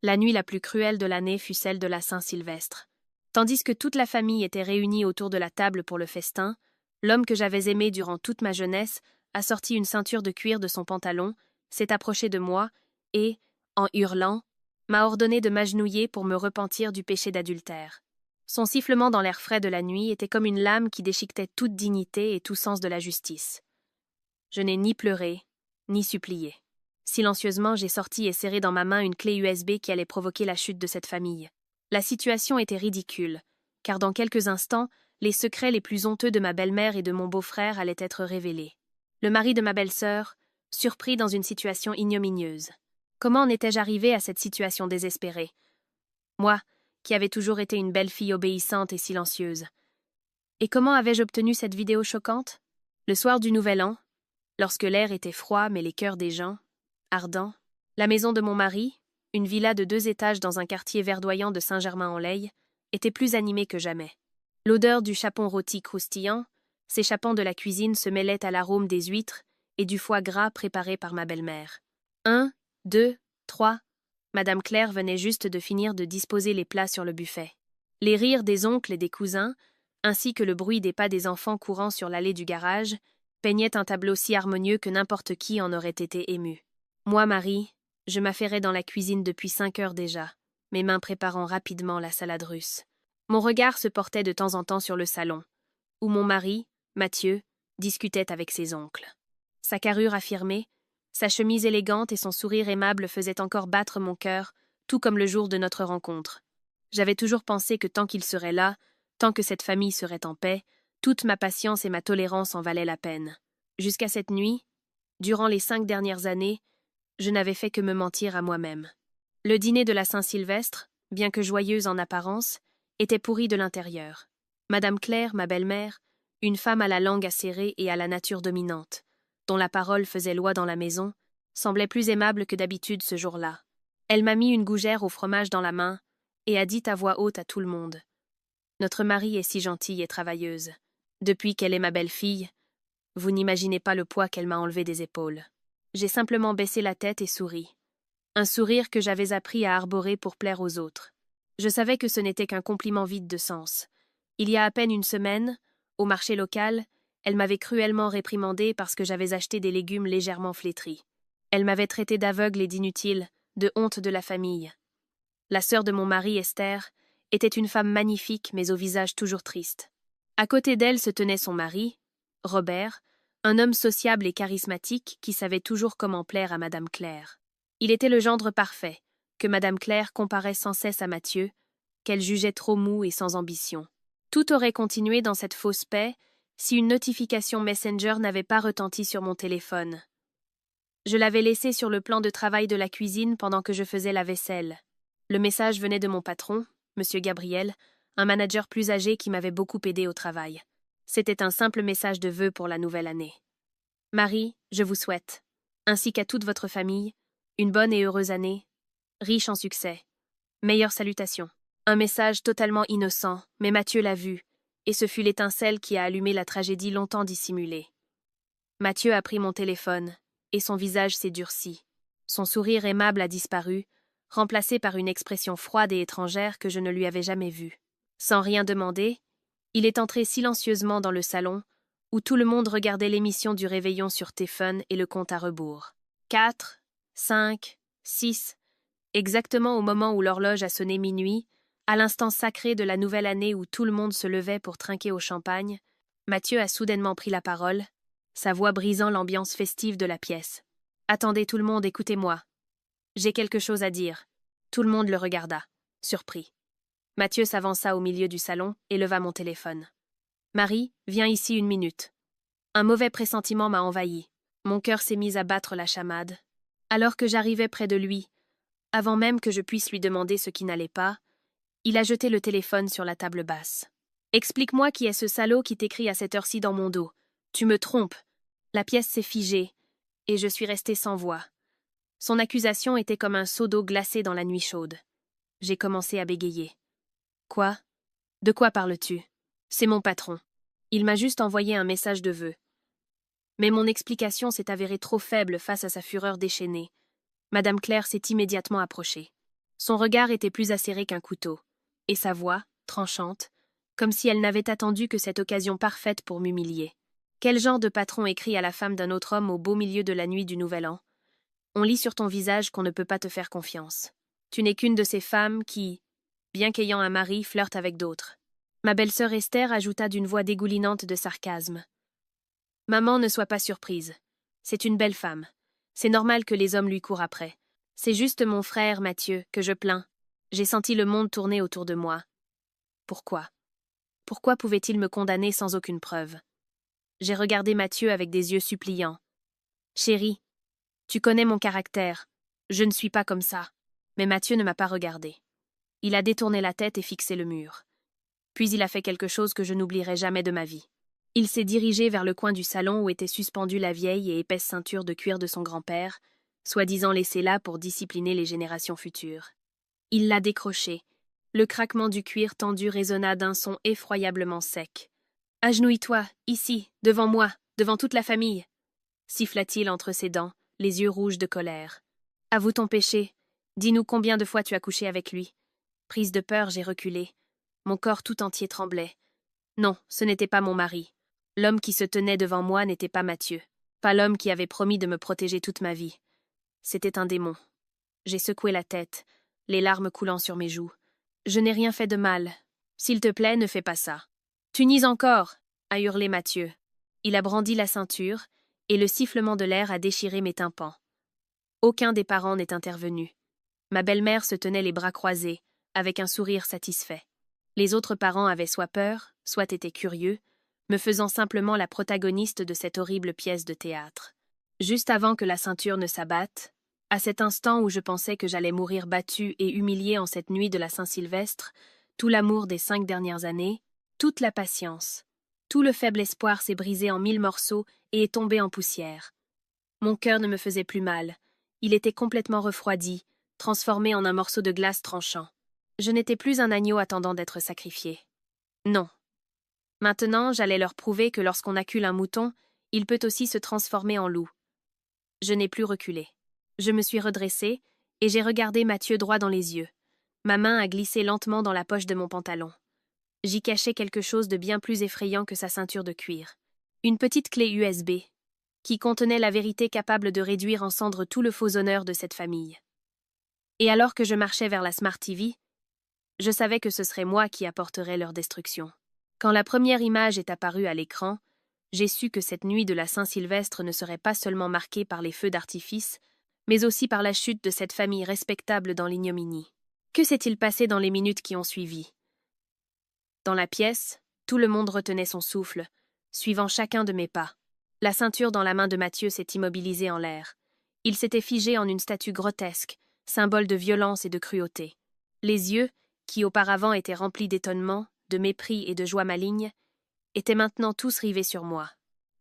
La nuit la plus cruelle de l'année fut celle de la Saint-Sylvestre. Tandis que toute la famille était réunie autour de la table pour le festin, l'homme que j'avais aimé durant toute ma jeunesse a sorti une ceinture de cuir de son pantalon, s'est approché de moi et, en hurlant, m'a ordonné de m'agenouiller pour me repentir du péché d'adultère. Son sifflement dans l'air frais de la nuit était comme une lame qui déchiquetait toute dignité et tout sens de la justice. Je n'ai ni pleuré, ni supplié. Silencieusement, j'ai sorti et serré dans ma main une clé USB qui allait provoquer la chute de cette famille. La situation était ridicule, car dans quelques instants, les secrets les plus honteux de ma belle-mère et de mon beau-frère allaient être révélés. Le mari de ma belle-sœur, surpris dans une situation ignominieuse. Comment en étais-je arrivée à cette situation désespérée? Moi, qui avais toujours été une belle fille obéissante et silencieuse. Et comment avais-je obtenu cette vidéo choquante? Le soir du Nouvel An, lorsque l'air était froid mais les cœurs des gens, ardents, la maison de mon mari, une villa de 2 étages dans un quartier verdoyant de Saint-Germain-en-Laye, était plus animée que jamais. L'odeur du chapon rôti croustillant, s'échappant de la cuisine, se mêlait à l'arôme des huîtres et du foie gras préparé par ma belle-mère. 1, 2, 3. Madame Claire venait juste de finir de disposer les plats sur le buffet. Les rires des oncles et des cousins, ainsi que le bruit des pas des enfants courant sur l'allée du garage, peignaient un tableau si harmonieux que n'importe qui en aurait été ému. Moi, Marie, je m'affairais dans la cuisine depuis 5 heures déjà, mes mains préparant rapidement la salade russe. Mon regard se portait de temps en temps sur le salon, où mon mari, Mathieu, discutait avec ses oncles. Sa carrure affirmée, sa chemise élégante et son sourire aimable faisaient encore battre mon cœur, tout comme le jour de notre rencontre. J'avais toujours pensé que tant qu'il serait là, tant que cette famille serait en paix, toute ma patience et ma tolérance en valaient la peine. Jusqu'à cette nuit, durant les 5 dernières années, je n'avais fait que me mentir à moi-même. Le dîner de la Saint-Sylvestre, bien que joyeuse en apparence, était pourri de l'intérieur. Madame Claire, ma belle-mère, une femme à la langue acérée et à la nature dominante, dont la parole faisait loi dans la maison, semblait plus aimable que d'habitude ce jour-là. Elle m'a mis une gougère au fromage dans la main et a dit à voix haute à tout le monde. Notre Marie est si gentille et travailleuse. Depuis qu'elle est ma belle-fille, vous n'imaginez pas le poids qu'elle m'a enlevé des épaules. J'ai simplement baissé la tête et souri. Un sourire que j'avais appris à arborer pour plaire aux autres. Je savais que ce n'était qu'un compliment vide de sens. Il y a à peine une semaine, au marché local, elle m'avait cruellement réprimandé parce que j'avais acheté des légumes légèrement flétris. Elle m'avait traité d'aveugle et d'inutile, de honte de la famille. La sœur de mon mari, Esther, était une femme magnifique mais au visage toujours triste. À côté d'elle se tenait son mari, Robert, un homme sociable et charismatique qui savait toujours comment plaire à Madame Claire. Il était le gendre parfait, que Madame Claire comparait sans cesse à Mathieu, qu'elle jugeait trop mou et sans ambition. Tout aurait continué dans cette fausse paix si une notification Messenger n'avait pas retenti sur mon téléphone. Je l'avais laissé sur le plan de travail de la cuisine pendant que je faisais la vaisselle. Le message venait de mon patron, Monsieur Gabriel, un manager plus âgé qui m'avait beaucoup aidé au travail. C'était un simple message de vœux pour la nouvelle année. Marie, je vous souhaite, ainsi qu'à toute votre famille, une bonne et heureuse année, riche en succès. Meilleures salutations. Un message totalement innocent, mais Mathieu l'a vu, et ce fut l'étincelle qui a allumé la tragédie longtemps dissimulée. Mathieu a pris mon téléphone, et son visage s'est durci. Son sourire aimable a disparu, remplacé par une expression froide et étrangère que je ne lui avais jamais vue. Sans rien demander, il est entré silencieusement dans le salon, où tout le monde regardait l'émission du réveillon sur Téléphone et le compte à rebours. 4, 5, 6, exactement au moment où l'horloge a sonné minuit, à l'instant sacré de la nouvelle année où tout le monde se levait pour trinquer au champagne, Mathieu a soudainement pris la parole, sa voix brisant l'ambiance festive de la pièce. « Attendez tout le monde, écoutez-moi. J'ai quelque chose à dire. » Tout le monde le regarda, surpris. Mathieu s'avança au milieu du salon et leva mon téléphone. « Marie, viens ici 1 minute. » Un mauvais pressentiment m'a envahi. Mon cœur s'est mis à battre la chamade. Alors que j'arrivais près de lui, avant même que je puisse lui demander ce qui n'allait pas, il a jeté le téléphone sur la table basse. « Explique-moi qui est ce salaud qui t'écrit à cette heure-ci dans mon dos. Tu me trompes. » La pièce s'est figée, et je suis restée sans voix. Son accusation était comme un seau d'eau glacée dans la nuit chaude. J'ai commencé à bégayer. « Quoi? De quoi parles-tu? C'est mon patron. Il m'a juste envoyé un message de vœux. » Mais mon explication s'est avérée trop faible face à sa fureur déchaînée. Madame Claire s'est immédiatement approchée. Son regard était plus acéré qu'un couteau, et sa voix, tranchante, comme si elle n'avait attendu que cette occasion parfaite pour m'humilier. Quel genre de patron écrit à la femme d'un autre homme au beau milieu de la nuit du Nouvel An? On lit sur ton visage qu'on ne peut pas te faire confiance. Tu n'es qu'une de ces femmes qui, bien qu'ayant un mari, flirtent avec d'autres. Ma belle-sœur Esther ajouta d'une voix dégoulinante de sarcasme. Maman, ne sois pas surprise. C'est une belle femme. C'est normal que les hommes lui courent après. C'est juste mon frère, Mathieu, que je plains. J'ai senti le monde tourner autour de moi. Pourquoi? Pourquoi pouvait-il me condamner sans aucune preuve? J'ai regardé Mathieu avec des yeux suppliants. Chérie, tu connais mon caractère. Je ne suis pas comme ça. Mais Mathieu ne m'a pas regardé. Il a détourné la tête et fixé le mur. Puis il a fait quelque chose que je n'oublierai jamais de ma vie. Il s'est dirigé vers le coin du salon où était suspendue la vieille et épaisse ceinture de cuir de son grand-père, soi-disant laissée là pour discipliner les générations futures. Il l'a décrochée. Le craquement du cuir tendu résonna d'un son effroyablement sec. « Agenouille-toi, ici, devant moi, devant toute la famille !» siffla-t-il entre ses dents, les yeux rouges de colère. « Avoue ton péché. Dis-nous combien de fois tu as couché avec lui. » Prise de peur, j'ai reculé. Mon corps tout entier tremblait. Non, ce n'était pas mon mari. L'homme qui se tenait devant moi n'était pas Mathieu. Pas l'homme qui avait promis de me protéger toute ma vie. C'était un démon. J'ai secoué la tête, les larmes coulant sur mes joues. Je n'ai rien fait de mal. S'il te plaît, ne fais pas ça. Tu nies encore, a hurlé Mathieu. Il a brandi la ceinture, et le sifflement de l'air a déchiré mes tympans. Aucun des parents n'est intervenu. Ma belle-mère se tenait les bras croisés, avec un sourire satisfait. Les autres parents avaient soit peur, soit été curieux, me faisant simplement la protagoniste de cette horrible pièce de théâtre. Juste avant que la ceinture ne s'abatte, à cet instant où je pensais que j'allais mourir battue et humiliée en cette nuit de la Saint-Sylvestre, tout l'amour des 5 dernières années, toute la patience, tout le faible espoir s'est brisé en 1000 morceaux et est tombé en poussière. Mon cœur ne me faisait plus mal, il était complètement refroidi, transformé en un morceau de glace tranchant. Je n'étais plus un agneau attendant d'être sacrifié. Non. Maintenant, j'allais leur prouver que lorsqu'on accule un mouton, il peut aussi se transformer en loup. Je n'ai plus reculé. Je me suis redressée, et j'ai regardé Mathieu droit dans les yeux. Ma main a glissé lentement dans la poche de mon pantalon. J'y cachais quelque chose de bien plus effrayant que sa ceinture de cuir. Une petite clé USB, qui contenait la vérité capable de réduire en cendres tout le faux honneur de cette famille. Et alors que je marchais vers la Smart TV, je savais que ce serait moi qui apporterais leur destruction. Quand la première image est apparue à l'écran, j'ai su que cette nuit de la Saint-Sylvestre ne serait pas seulement marquée par les feux d'artifice, mais aussi par la chute de cette famille respectable dans l'ignominie. Que s'est-il passé dans les minutes qui ont suivi? Dans la pièce, tout le monde retenait son souffle, suivant chacun de mes pas. La ceinture dans la main de Mathieu s'est immobilisée en l'air. Il s'était figé en une statue grotesque, symbole de violence et de cruauté. Les yeux, qui auparavant étaient remplis d'étonnement, de mépris et de joie maligne, étaient maintenant tous rivés sur moi.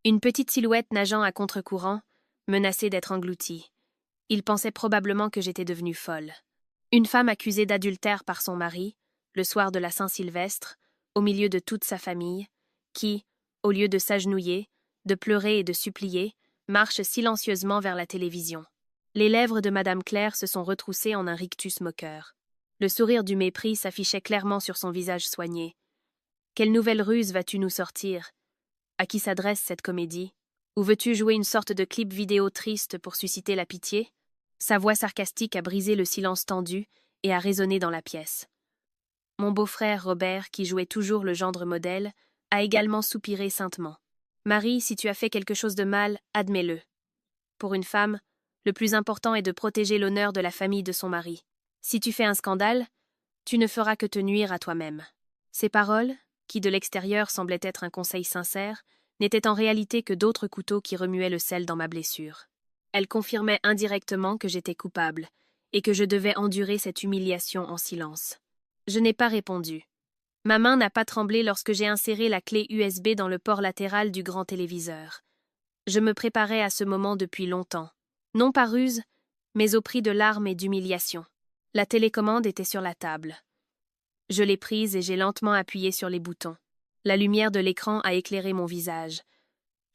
Une petite silhouette nageant à contre-courant, menacée d'être engloutie. Il pensait probablement que j'étais devenue folle. Une femme accusée d'adultère par son mari, le soir de la Saint-Sylvestre, au milieu de toute sa famille, qui, au lieu de s'agenouiller, de pleurer et de supplier, marche silencieusement vers la télévision. Les lèvres de Madame Claire se sont retroussées en un rictus moqueur. Le sourire du mépris s'affichait clairement sur son visage soigné. Quelle nouvelle ruse vas-tu nous sortir? À qui s'adresse cette comédie? Ou veux-tu jouer une sorte de clip vidéo triste pour susciter la pitié? Sa voix sarcastique a brisé le silence tendu et a résonné dans la pièce. Mon beau-frère Robert, qui jouait toujours le gendre modèle, a également soupiré saintement. Marie, si tu as fait quelque chose de mal, admets-le. Pour une femme, le plus important est de protéger l'honneur de la famille de son mari. Si tu fais un scandale, tu ne feras que te nuire à toi-même. Ces paroles, qui de l'extérieur semblaient être un conseil sincère, n'étaient en réalité que d'autres couteaux qui remuaient le sel dans ma blessure. Elles confirmaient indirectement que j'étais coupable, et que je devais endurer cette humiliation en silence. Je n'ai pas répondu. Ma main n'a pas tremblé lorsque j'ai inséré la clé USB dans le port latéral du grand téléviseur. Je me préparais à ce moment depuis longtemps. Non par ruse, mais au prix de larmes et d'humiliation. La télécommande était sur la table. Je l'ai prise et j'ai lentement appuyé sur les boutons. La lumière de l'écran a éclairé mon visage.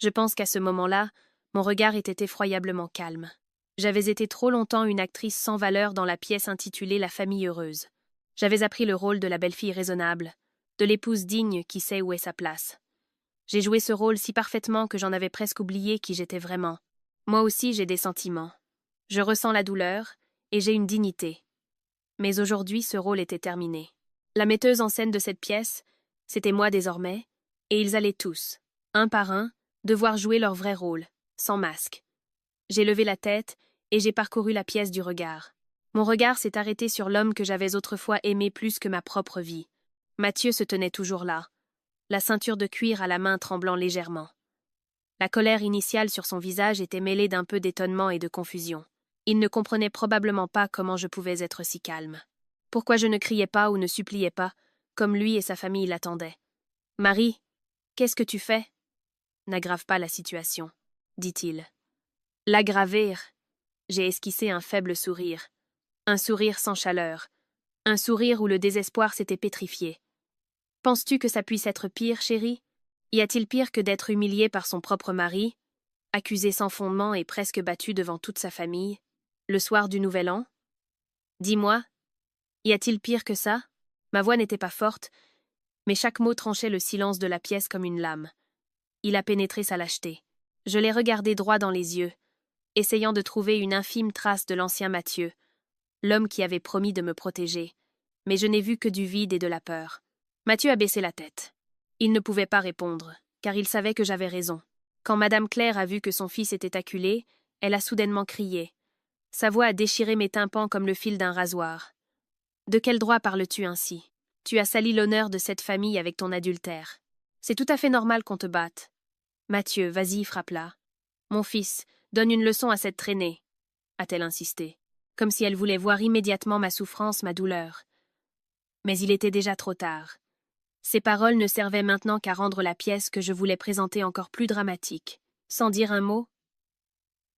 Je pense qu'à ce moment-là, mon regard était effroyablement calme. J'avais été trop longtemps une actrice sans valeur dans la pièce intitulée La famille heureuse. J'avais appris le rôle de la belle-fille raisonnable, de l'épouse digne qui sait où est sa place. J'ai joué ce rôle si parfaitement que j'en avais presque oublié qui j'étais vraiment. Moi aussi j'ai des sentiments. Je ressens la douleur, et j'ai une dignité. Mais aujourd'hui ce rôle était terminé. La metteuse en scène de cette pièce, c'était moi désormais, et ils allaient tous, un par un, devoir jouer leur vrai rôle, sans masque. J'ai levé la tête, et j'ai parcouru la pièce du regard. Mon regard s'est arrêté sur l'homme que j'avais autrefois aimé plus que ma propre vie. Mathieu se tenait toujours là, la ceinture de cuir à la main tremblant légèrement. La colère initiale sur son visage était mêlée d'un peu d'étonnement et de confusion. Il ne comprenait probablement pas comment je pouvais être si calme. Pourquoi je ne criais pas ou ne suppliais pas, comme lui et sa famille l'attendaient. « Marie, qu'est-ce que tu fais ?»« N'aggrave pas la situation, » dit-il. « L'aggraver ?» J'ai esquissé un faible sourire. Un sourire sans chaleur. Un sourire où le désespoir s'était pétrifié. « Penses-tu que ça puisse être pire, chérie ? Y a-t-il pire que d'être humilié par son propre mari, accusé sans fondement et presque battu devant toute sa famille, le soir du Nouvel An ? Dis-moi, y a-t-il pire que ça ?» Ma voix n'était pas forte, mais chaque mot tranchait le silence de la pièce comme une lame. Il a pénétré sa lâcheté. Je l'ai regardé droit dans les yeux, essayant de trouver une infime trace de l'ancien Mathieu, l'homme qui avait promis de me protéger, mais je n'ai vu que du vide et de la peur. Mathieu a baissé la tête. Il ne pouvait pas répondre, car il savait que j'avais raison. Quand Madame Claire a vu que son fils était acculé, elle a soudainement crié. Sa voix a déchiré mes tympans comme le fil d'un rasoir. « De quel droit parles-tu ainsi ? Tu as sali l'honneur de cette famille avec ton adultère. C'est tout à fait normal qu'on te batte. Mathieu, vas-y, frappe-la. Mon fils, donne une leçon à cette traînée, a-t-elle insisté, comme si elle voulait voir immédiatement ma souffrance, ma douleur. Mais il était déjà trop tard. Ces paroles ne servaient maintenant qu'à rendre la pièce que je voulais présenter encore plus dramatique. Sans dire un mot,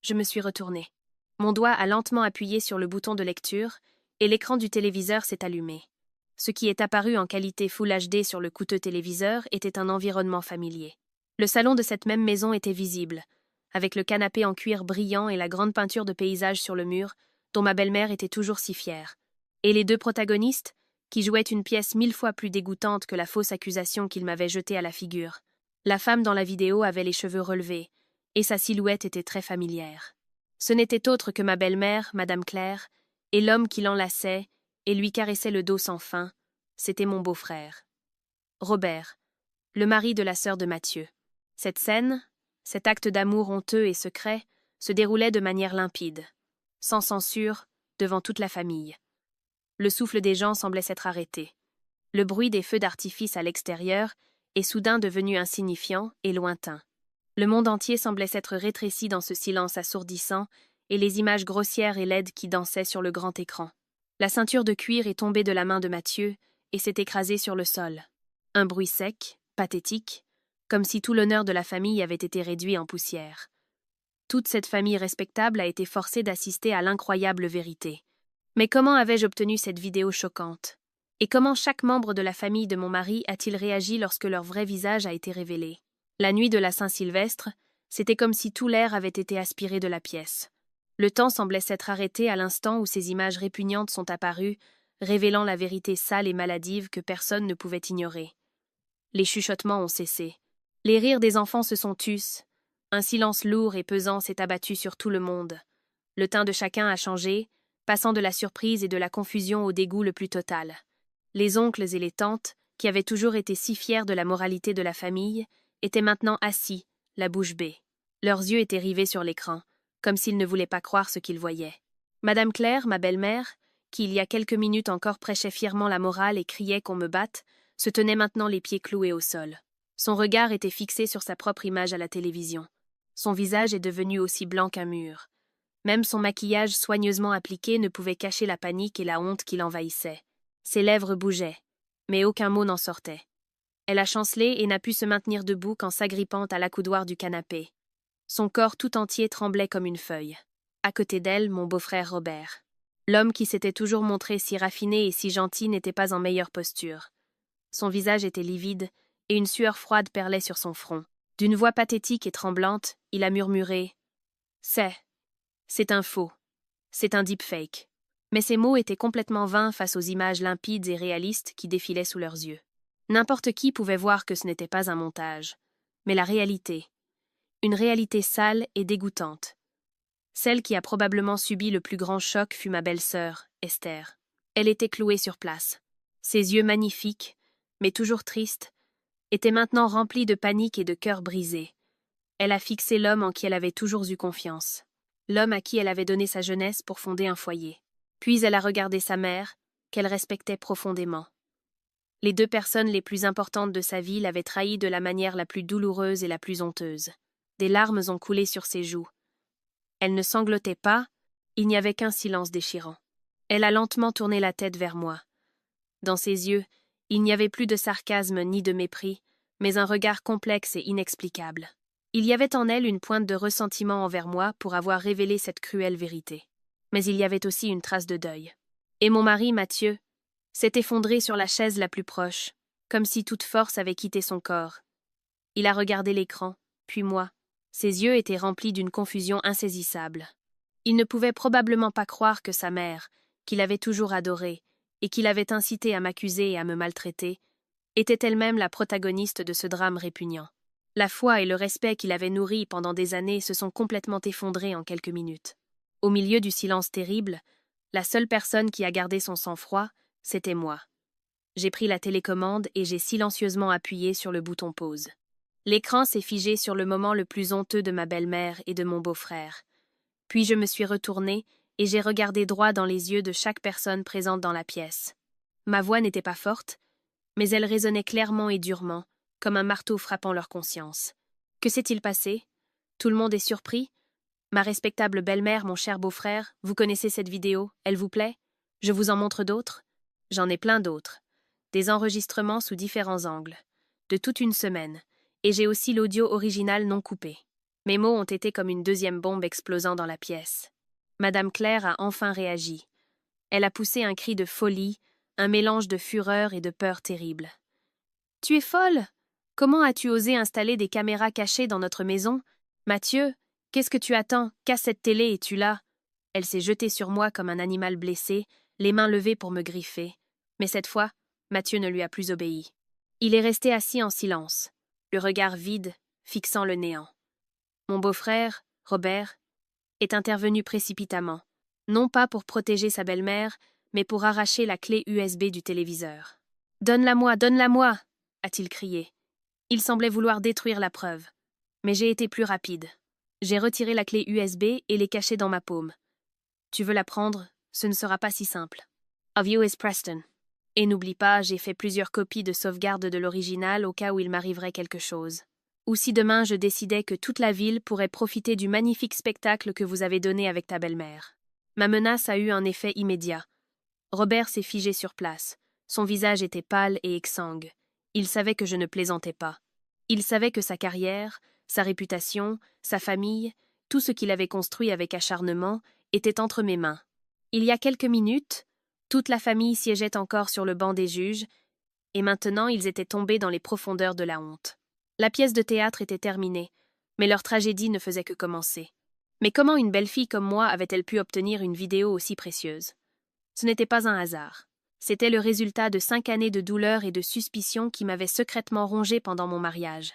je me suis retournée. Mon doigt a lentement appuyé sur le bouton de lecture, et l'écran du téléviseur s'est allumé. Ce qui est apparu en qualité Full HD sur le coûteux téléviseur était un environnement familier. Le salon de cette même maison était visible, avec le canapé en cuir brillant et la grande peinture de paysage sur le mur, dont ma belle-mère était toujours si fière. Et les deux protagonistes, qui jouaient une pièce 1000 fois plus dégoûtante que la fausse accusation qu'ils m'avaient jetée à la figure. La femme dans la vidéo avait les cheveux relevés, et sa silhouette était très familière. Ce n'était autre que ma belle-mère, Madame Claire, et l'homme qui l'enlaçait et lui caressait le dos sans fin, c'était mon beau-frère. Robert, le mari de la sœur de Mathieu. Cette scène, cet acte d'amour honteux et secret, se déroulait de manière limpide, sans censure, devant toute la famille. Le souffle des gens semblait s'être arrêté. Le bruit des feux d'artifice à l'extérieur est soudain devenu insignifiant et lointain. Le monde entier semblait s'être rétréci dans ce silence assourdissant et les images grossières et laides qui dansaient sur le grand écran. La ceinture de cuir est tombée de la main de Mathieu et s'est écrasée sur le sol. Un bruit sec, pathétique, comme si tout l'honneur de la famille avait été réduit en poussière. Toute cette famille respectable a été forcée d'assister à l'incroyable vérité. Mais comment avais-je obtenu cette vidéo choquante ? Et comment chaque membre de la famille de mon mari a-t-il réagi lorsque leur vrai visage a été révélé ? La nuit de la Saint-Sylvestre, c'était comme si tout l'air avait été aspiré de la pièce. Le temps semblait s'être arrêté à l'instant où ces images répugnantes sont apparues, révélant la vérité sale et maladive que personne ne pouvait ignorer. Les chuchotements ont cessé. Les rires des enfants se sont tus. Un silence lourd et pesant s'est abattu sur tout le monde. Le teint de chacun a changé, passant de la surprise et de la confusion au dégoût le plus total. Les oncles et les tantes, qui avaient toujours été si fiers de la moralité de la famille, étaient maintenant assis, la bouche bée. Leurs yeux étaient rivés sur l'écran, comme s'ils ne voulaient pas croire ce qu'ils voyaient. Madame Claire, ma belle-mère, qui il y a quelques minutes encore prêchait fièrement la morale et criait qu'on me batte, se tenait maintenant les pieds cloués au sol. Son regard était fixé sur sa propre image à la télévision. Son visage est devenu aussi blanc qu'un mur. Même son maquillage soigneusement appliqué ne pouvait cacher la panique et la honte qui l'envahissaient. Ses lèvres bougeaient, mais aucun mot n'en sortait. Elle a chancelé et n'a pu se maintenir debout qu'en s'agrippant à l'accoudoir du canapé. Son corps tout entier tremblait comme une feuille. À côté d'elle, mon beau-frère Robert. L'homme qui s'était toujours montré si raffiné et si gentil n'était pas en meilleure posture. Son visage était livide, et une sueur froide perlait sur son front. D'une voix pathétique et tremblante, il a murmuré « C'est C'est un faux. C'est un deepfake. Mais ces mots étaient complètement vains face aux images limpides et réalistes qui défilaient sous leurs yeux. N'importe qui pouvait voir que ce n'était pas un montage. Mais la réalité. Une réalité sale et dégoûtante. Celle qui a probablement subi le plus grand choc fut ma belle-sœur, Esther. Elle était clouée sur place. Ses yeux magnifiques, mais toujours tristes, étaient maintenant remplis de panique et de cœur brisé. Elle a fixé l'homme en qui elle avait toujours eu confiance. L'homme à qui elle avait donné sa jeunesse pour fonder un foyer. Puis elle a regardé sa mère, qu'elle respectait profondément. Les deux personnes les plus importantes de sa vie l'avaient trahi de la manière la plus douloureuse et la plus honteuse. Des larmes ont coulé sur ses joues. Elle ne sanglotait pas, il n'y avait qu'un silence déchirant. Elle a lentement tourné la tête vers moi. Dans ses yeux, il n'y avait plus de sarcasme ni de mépris, mais un regard complexe et inexplicable. Il y avait en elle une pointe de ressentiment envers moi pour avoir révélé cette cruelle vérité. Mais il y avait aussi une trace de deuil. Et mon mari, Mathieu, s'est effondré sur la chaise la plus proche, comme si toute force avait quitté son corps. Il a regardé l'écran, puis moi. Ses yeux étaient remplis d'une confusion insaisissable. Il ne pouvait probablement pas croire que sa mère, qu'il avait toujours adorée, et qu'il avait incité à m'accuser et à me maltraiter, était elle-même la protagoniste de ce drame répugnant. La foi et le respect qu'il avait nourris pendant des années se sont complètement effondrés en quelques minutes. Au milieu du silence terrible, la seule personne qui a gardé son sang-froid, c'était moi. J'ai pris la télécommande et j'ai silencieusement appuyé sur le bouton pause. L'écran s'est figé sur le moment le plus honteux de ma belle-mère et de mon beau-frère. Puis je me suis retournée et j'ai regardé droit dans les yeux de chaque personne présente dans la pièce. Ma voix n'était pas forte, mais elle résonnait clairement et durement, comme un marteau frappant leur conscience. Que s'est-il passé? Tout le monde est surpris? Ma respectable belle-mère, mon cher beau-frère, vous connaissez cette vidéo, elle vous plaît? Je vous en montre d'autres? J'en ai plein d'autres. Des enregistrements sous différents angles. De toute une semaine. Et j'ai aussi l'audio original non coupé. Mes mots ont été comme une deuxième bombe explosant dans la pièce. Madame Claire a enfin réagi. Elle a poussé un cri de folie, un mélange de fureur et de peur terrible. « Tu es folle? Comment as-tu osé installer des caméras cachées dans notre maison? Mathieu, qu'est-ce que tu attends? Casse cette télé et tue-la. » Elle s'est jetée sur moi comme un animal blessé, les mains levées pour me griffer. Mais cette fois, Mathieu ne lui a plus obéi. Il est resté assis en silence, le regard vide, fixant le néant. Mon beau-frère, Robert, est intervenu précipitamment, non pas pour protéger sa belle-mère, mais pour arracher la clé USB du téléviseur. « Donne-la-moi, donne-la-moi » a-t-il crié. Il semblait vouloir détruire la preuve. Mais j'ai été plus rapide. J'ai retiré la clé USB et l'ai cachée dans ma paume. « Tu veux la prendre? Ce ne sera pas si simple. » Of you is Preston. Et n'oublie pas, j'ai fait plusieurs copies de sauvegarde de l'original au cas où il m'arriverait quelque chose. Ou si demain je décidais que toute la ville pourrait profiter du magnifique spectacle que vous avez donné avec ta belle-mère. Ma menace a eu un effet immédiat. Robert s'est figé sur place. Son visage était pâle et exsangue. Il savait que je ne plaisantais pas. Il savait que sa carrière, sa réputation, sa famille, tout ce qu'il avait construit avec acharnement, était entre mes mains. Il y a quelques minutes, toute la famille siégeait encore sur le banc des juges, et maintenant ils étaient tombés dans les profondeurs de la honte. La pièce de théâtre était terminée, mais leur tragédie ne faisait que commencer. Mais comment une belle fille comme moi avait-elle pu obtenir une vidéo aussi précieuse? Ce n'était pas un hasard. C'était le résultat de 5 années de douleur et de suspicion qui m'avaient secrètement rongé pendant mon mariage.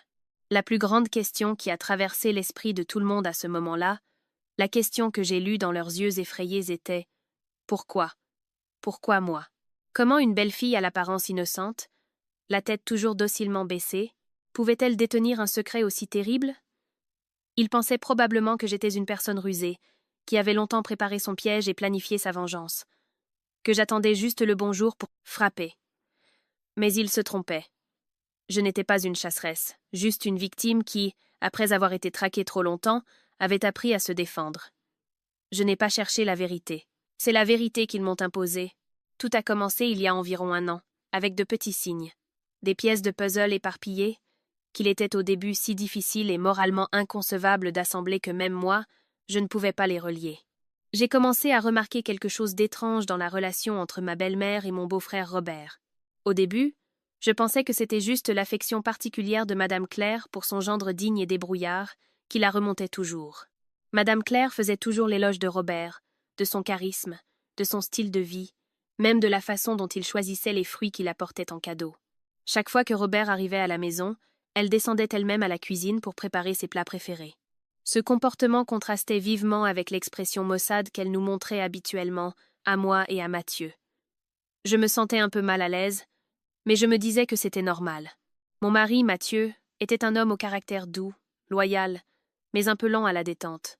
La plus grande question qui a traversé l'esprit de tout le monde à ce moment-là, la question que j'ai lue dans leurs yeux effrayés était « Pourquoi? Pourquoi moi? Comment une belle fille à l'apparence innocente, la tête toujours docilement baissée, pouvait-elle détenir un secret aussi terrible? Ils pensaient probablement que j'étais une personne rusée, qui avait longtemps préparé son piège et planifié sa vengeance, que j'attendais juste le bon jour pour frapper. Mais ils se trompaient. Je n'étais pas une chasseresse, juste une victime qui, après avoir été traquée trop longtemps, avait appris à se défendre. Je n'ai pas cherché la vérité. C'est la vérité qu'ils m'ont imposée. Tout a commencé il y a environ 1 an, avec de petits signes. Des pièces de puzzle éparpillées, qu'il était au début si difficile et moralement inconcevable d'assembler que même moi, je ne pouvais pas les relier. J'ai commencé à remarquer quelque chose d'étrange dans la relation entre ma belle-mère et mon beau-frère Robert. Au début, je pensais que c'était juste l'affection particulière de Madame Claire pour son gendre digne et débrouillard, qui la remontait toujours. Madame Claire faisait toujours l'éloge de Robert, de son charisme, de son style de vie, même de la façon dont il choisissait les fruits qu'il apportait en cadeau. Chaque fois que Robert arrivait à la maison, elle descendait elle-même à la cuisine pour préparer ses plats préférés. Ce comportement contrastait vivement avec l'expression maussade qu'elle nous montrait habituellement, à moi et à Mathieu. Je me sentais un peu mal à l'aise, mais je me disais que c'était normal. Mon mari, Mathieu, était un homme au caractère doux, loyal, mais un peu lent à la détente.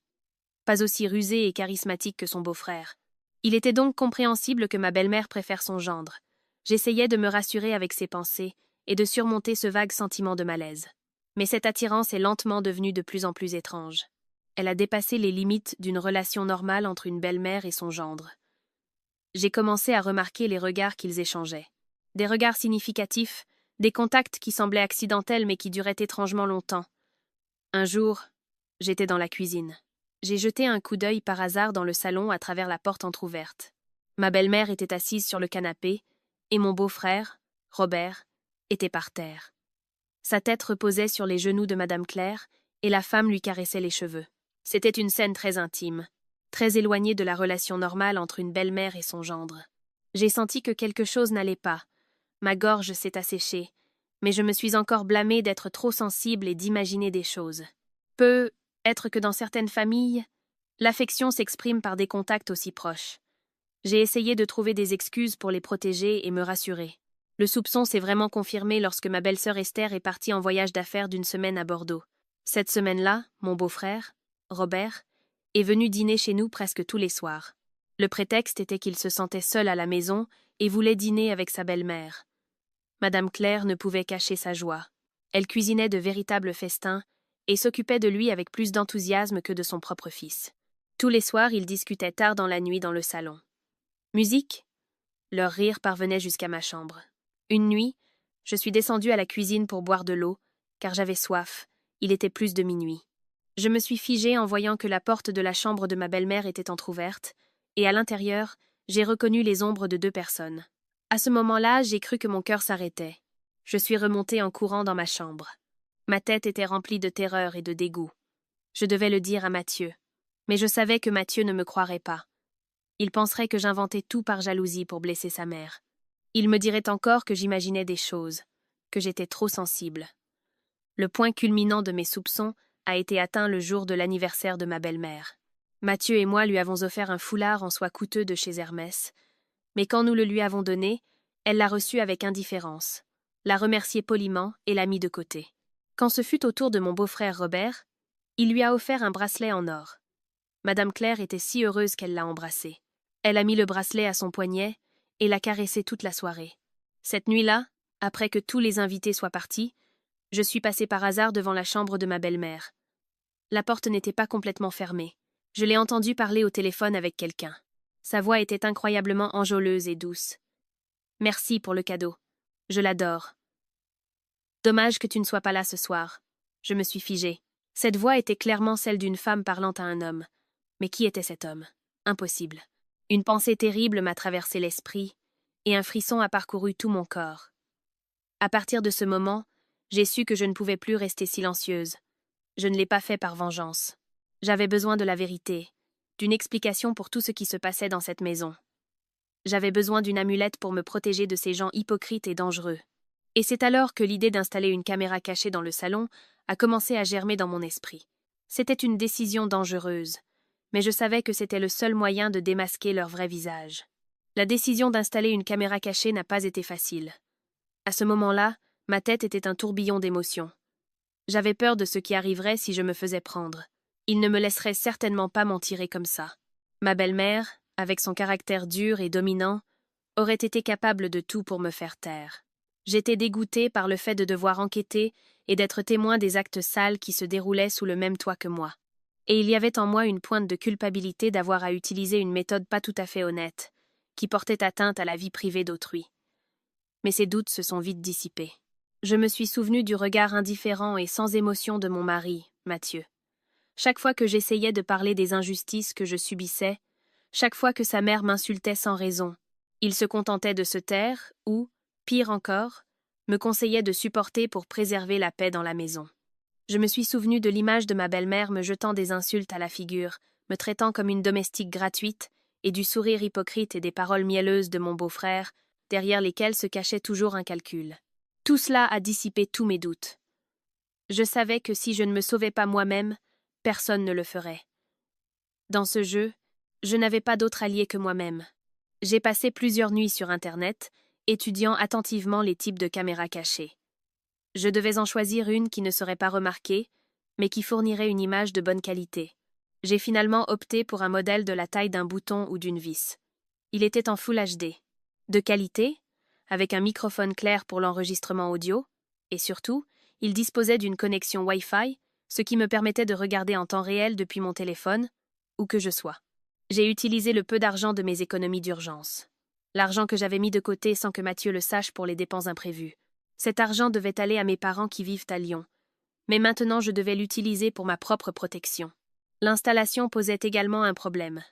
Pas aussi rusé et charismatique que son beau-frère. Il était donc compréhensible que ma belle-mère préfère son gendre. J'essayais de me rassurer avec ses pensées et de surmonter ce vague sentiment de malaise. Mais cette attirance est lentement devenue de plus en plus étrange. Elle a dépassé les limites d'une relation normale entre une belle-mère et son gendre. J'ai commencé à remarquer les regards qu'ils échangeaient. Des regards significatifs, des contacts qui semblaient accidentels mais qui duraient étrangement longtemps. Un jour, j'étais dans la cuisine. J'ai jeté un coup d'œil par hasard dans le salon à travers la porte entr'ouverte. Ma belle-mère était assise sur le canapé, et mon beau-frère, Robert, était par terre. Sa tête reposait sur les genoux de Madame Claire, et la femme lui caressait les cheveux. C'était une scène très intime, très éloignée de la relation normale entre une belle-mère et son gendre. J'ai senti que quelque chose n'allait pas. Ma gorge s'est asséchée, mais je me suis encore blâmée d'être trop sensible et d'imaginer des choses. Peut-être que dans certaines familles, l'affection s'exprime par des contacts aussi proches. J'ai essayé de trouver des excuses pour les protéger et me rassurer. Le soupçon s'est vraiment confirmé lorsque ma belle-sœur Esther est partie en voyage d'affaires d'une semaine à Bordeaux. Cette semaine-là, mon beau-frère, Robert, est venu dîner chez nous presque tous les soirs. Le prétexte était qu'il se sentait seul à la maison et voulait dîner avec sa belle-mère. Madame Claire ne pouvait cacher sa joie. Elle cuisinait de véritables festins et s'occupait de lui avec plus d'enthousiasme que de son propre fils. Tous les soirs, ils discutaient tard dans la nuit dans le salon. Musique? Leur rire parvenait jusqu'à ma chambre. Une nuit, je suis descendue à la cuisine pour boire de l'eau, car j'avais soif. Il était plus de minuit. Je me suis figée en voyant que la porte de la chambre de ma belle-mère était entr'ouverte, et à l'intérieur, j'ai reconnu les ombres de 2 personnes. À ce moment-là, j'ai cru que mon cœur s'arrêtait. Je suis remontée en courant dans ma chambre. Ma tête était remplie de terreur et de dégoût. Je devais le dire à Mathieu. Mais je savais que Mathieu ne me croirait pas. Il penserait que j'inventais tout par jalousie pour blesser sa mère. Il me dirait encore que j'imaginais des choses, que j'étais trop sensible. Le point culminant de mes soupçons a été atteint le jour de l'anniversaire de ma belle-mère. Mathieu et moi lui avons offert un foulard en soie coûteux de chez Hermès, mais quand nous le lui avons donné, elle l'a reçu avec indifférence, l'a remercié poliment et l'a mis de côté. Quand ce fut au tour de mon beau-frère Robert, il lui a offert un bracelet en or. Madame Claire était si heureuse qu'elle l'a embrassé. Elle a mis le bracelet à son poignet et l'a caressé toute la soirée. Cette nuit-là, après que tous les invités soient partis, je suis passée par hasard devant la chambre de ma belle-mère. La porte n'était pas complètement fermée. Je l'ai entendu parler au téléphone avec quelqu'un. Sa voix était incroyablement enjôleuse et douce. « Merci pour le cadeau. Je l'adore. Dommage que tu ne sois pas là ce soir. » Je me suis figée. Cette voix était clairement celle d'une femme parlant à un homme. Mais qui était cet homme? Impossible. Une pensée terrible m'a traversé l'esprit, et un frisson a parcouru tout mon corps. À partir de ce moment, j'ai su que je ne pouvais plus rester silencieuse. Je ne l'ai pas fait par vengeance. J'avais besoin de la vérité, d'une explication pour tout ce qui se passait dans cette maison. J'avais besoin d'une amulette pour me protéger de ces gens hypocrites et dangereux. Et c'est alors que l'idée d'installer une caméra cachée dans le salon a commencé à germer dans mon esprit. C'était une décision dangereuse, mais je savais que c'était le seul moyen de démasquer leur vrai visage. La décision d'installer une caméra cachée n'a pas été facile. À ce moment-là, ma tête était un tourbillon d'émotions. J'avais peur de ce qui arriverait si je me faisais prendre. Il ne me laisserait certainement pas m'en tirer comme ça. Ma belle-mère, avec son caractère dur et dominant, aurait été capable de tout pour me faire taire. J'étais dégoûtée par le fait de devoir enquêter et d'être témoin des actes sales qui se déroulaient sous le même toit que moi. Et il y avait en moi une pointe de culpabilité d'avoir à utiliser une méthode pas tout à fait honnête, qui portait atteinte à la vie privée d'autrui. Mais ces doutes se sont vite dissipés. Je me suis souvenue du regard indifférent et sans émotion de mon mari, Mathieu. Chaque fois que j'essayais de parler des injustices que je subissais, chaque fois que sa mère m'insultait sans raison, il se contentait de se taire ou, pire encore, me conseillait de supporter pour préserver la paix dans la maison. Je me suis souvenu de l'image de ma belle-mère me jetant des insultes à la figure, me traitant comme une domestique gratuite, et du sourire hypocrite et des paroles mielleuses de mon beau-frère, derrière lesquelles se cachait toujours un calcul. Tout cela a dissipé tous mes doutes. Je savais que si je ne me sauvais pas moi-même, personne ne le ferait. Dans ce jeu, je n'avais pas d'autre allié que moi-même. J'ai passé plusieurs nuits sur Internet, étudiant attentivement les types de caméras cachées. Je devais en choisir une qui ne serait pas remarquée, mais qui fournirait une image de bonne qualité. J'ai finalement opté pour un modèle de la taille d'un bouton ou d'une vis. Il était en Full HD. De qualité, avec un microphone clair pour l'enregistrement audio, et surtout, il disposait d'une connexion Wi-Fi, ce qui me permettait de regarder en temps réel depuis mon téléphone, où que je sois. J'ai utilisé le peu d'argent de mes économies d'urgence. L'argent que j'avais mis de côté sans que Mathieu le sache pour les dépenses imprévues. Cet argent devait aller à mes parents qui vivent à Lyon. Mais maintenant je devais l'utiliser pour ma propre protection. L'installation posait également un problème.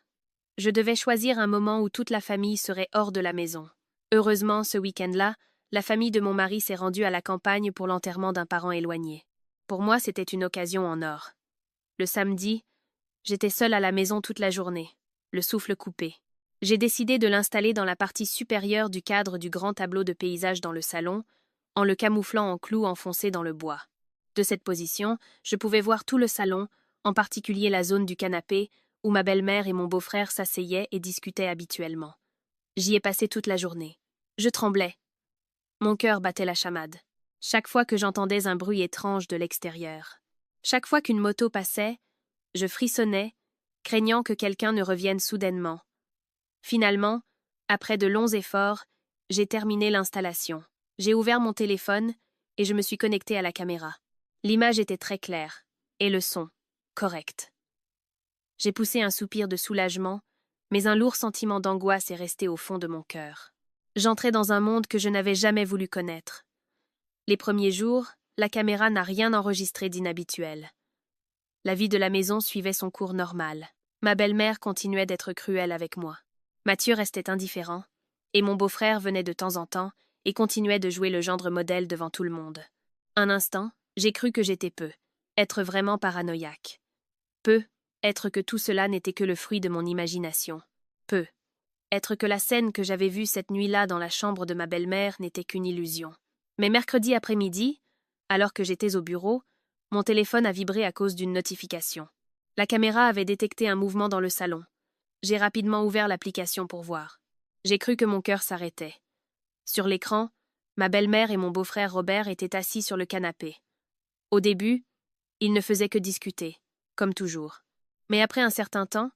Je devais choisir un moment où toute la famille serait hors de la maison. Heureusement, ce week-end-là, la famille de mon mari s'est rendue à la campagne pour l'enterrement d'un parent éloigné. Pour moi, c'était une occasion en or. Le samedi, j'étais seule à la maison toute la journée, le souffle coupé. J'ai décidé de l'installer dans la partie supérieure du cadre du grand tableau de paysage dans le salon, en le camouflant en clous enfoncés dans le bois. De cette position, je pouvais voir tout le salon, en particulier la zone du canapé, où ma belle-mère et mon beau-frère s'asseyaient et discutaient habituellement. J'y ai passé toute la journée. Je tremblais. Mon cœur battait la chamade. Chaque fois que j'entendais un bruit étrange de l'extérieur. Chaque fois qu'une moto passait, je frissonnais, craignant que quelqu'un ne revienne soudainement. Finalement, après de longs efforts, j'ai terminé l'installation. J'ai ouvert mon téléphone et je me suis connectée à la caméra. L'image était très claire, et le son, correct. J'ai poussé un soupir de soulagement, mais un lourd sentiment d'angoisse est resté au fond de mon cœur. J'entrais dans un monde que je n'avais jamais voulu connaître. Les premiers jours, la caméra n'a rien enregistré d'inhabituel. La vie de la maison suivait son cours normal. Ma belle-mère continuait d'être cruelle avec moi. Mathieu restait indifférent, et mon beau-frère venait de temps en temps et continuait de jouer le gendre modèle devant tout le monde. Un instant, j'ai cru que j'étais peu, être vraiment paranoïaque. Peu, être que tout cela n'était que le fruit de mon imagination. Peu, être que la scène que j'avais vue cette nuit-là dans la chambre de ma belle-mère n'était qu'une illusion. Mais mercredi après-midi, alors que j'étais au bureau, mon téléphone a vibré à cause d'une notification. La caméra avait détecté un mouvement dans le salon. J'ai rapidement ouvert l'application pour voir. J'ai cru que mon cœur s'arrêtait. Sur l'écran, ma belle-mère et mon beau-frère Robert étaient assis sur le canapé. Au début, ils ne faisaient que discuter, comme toujours. Mais après un certain temps,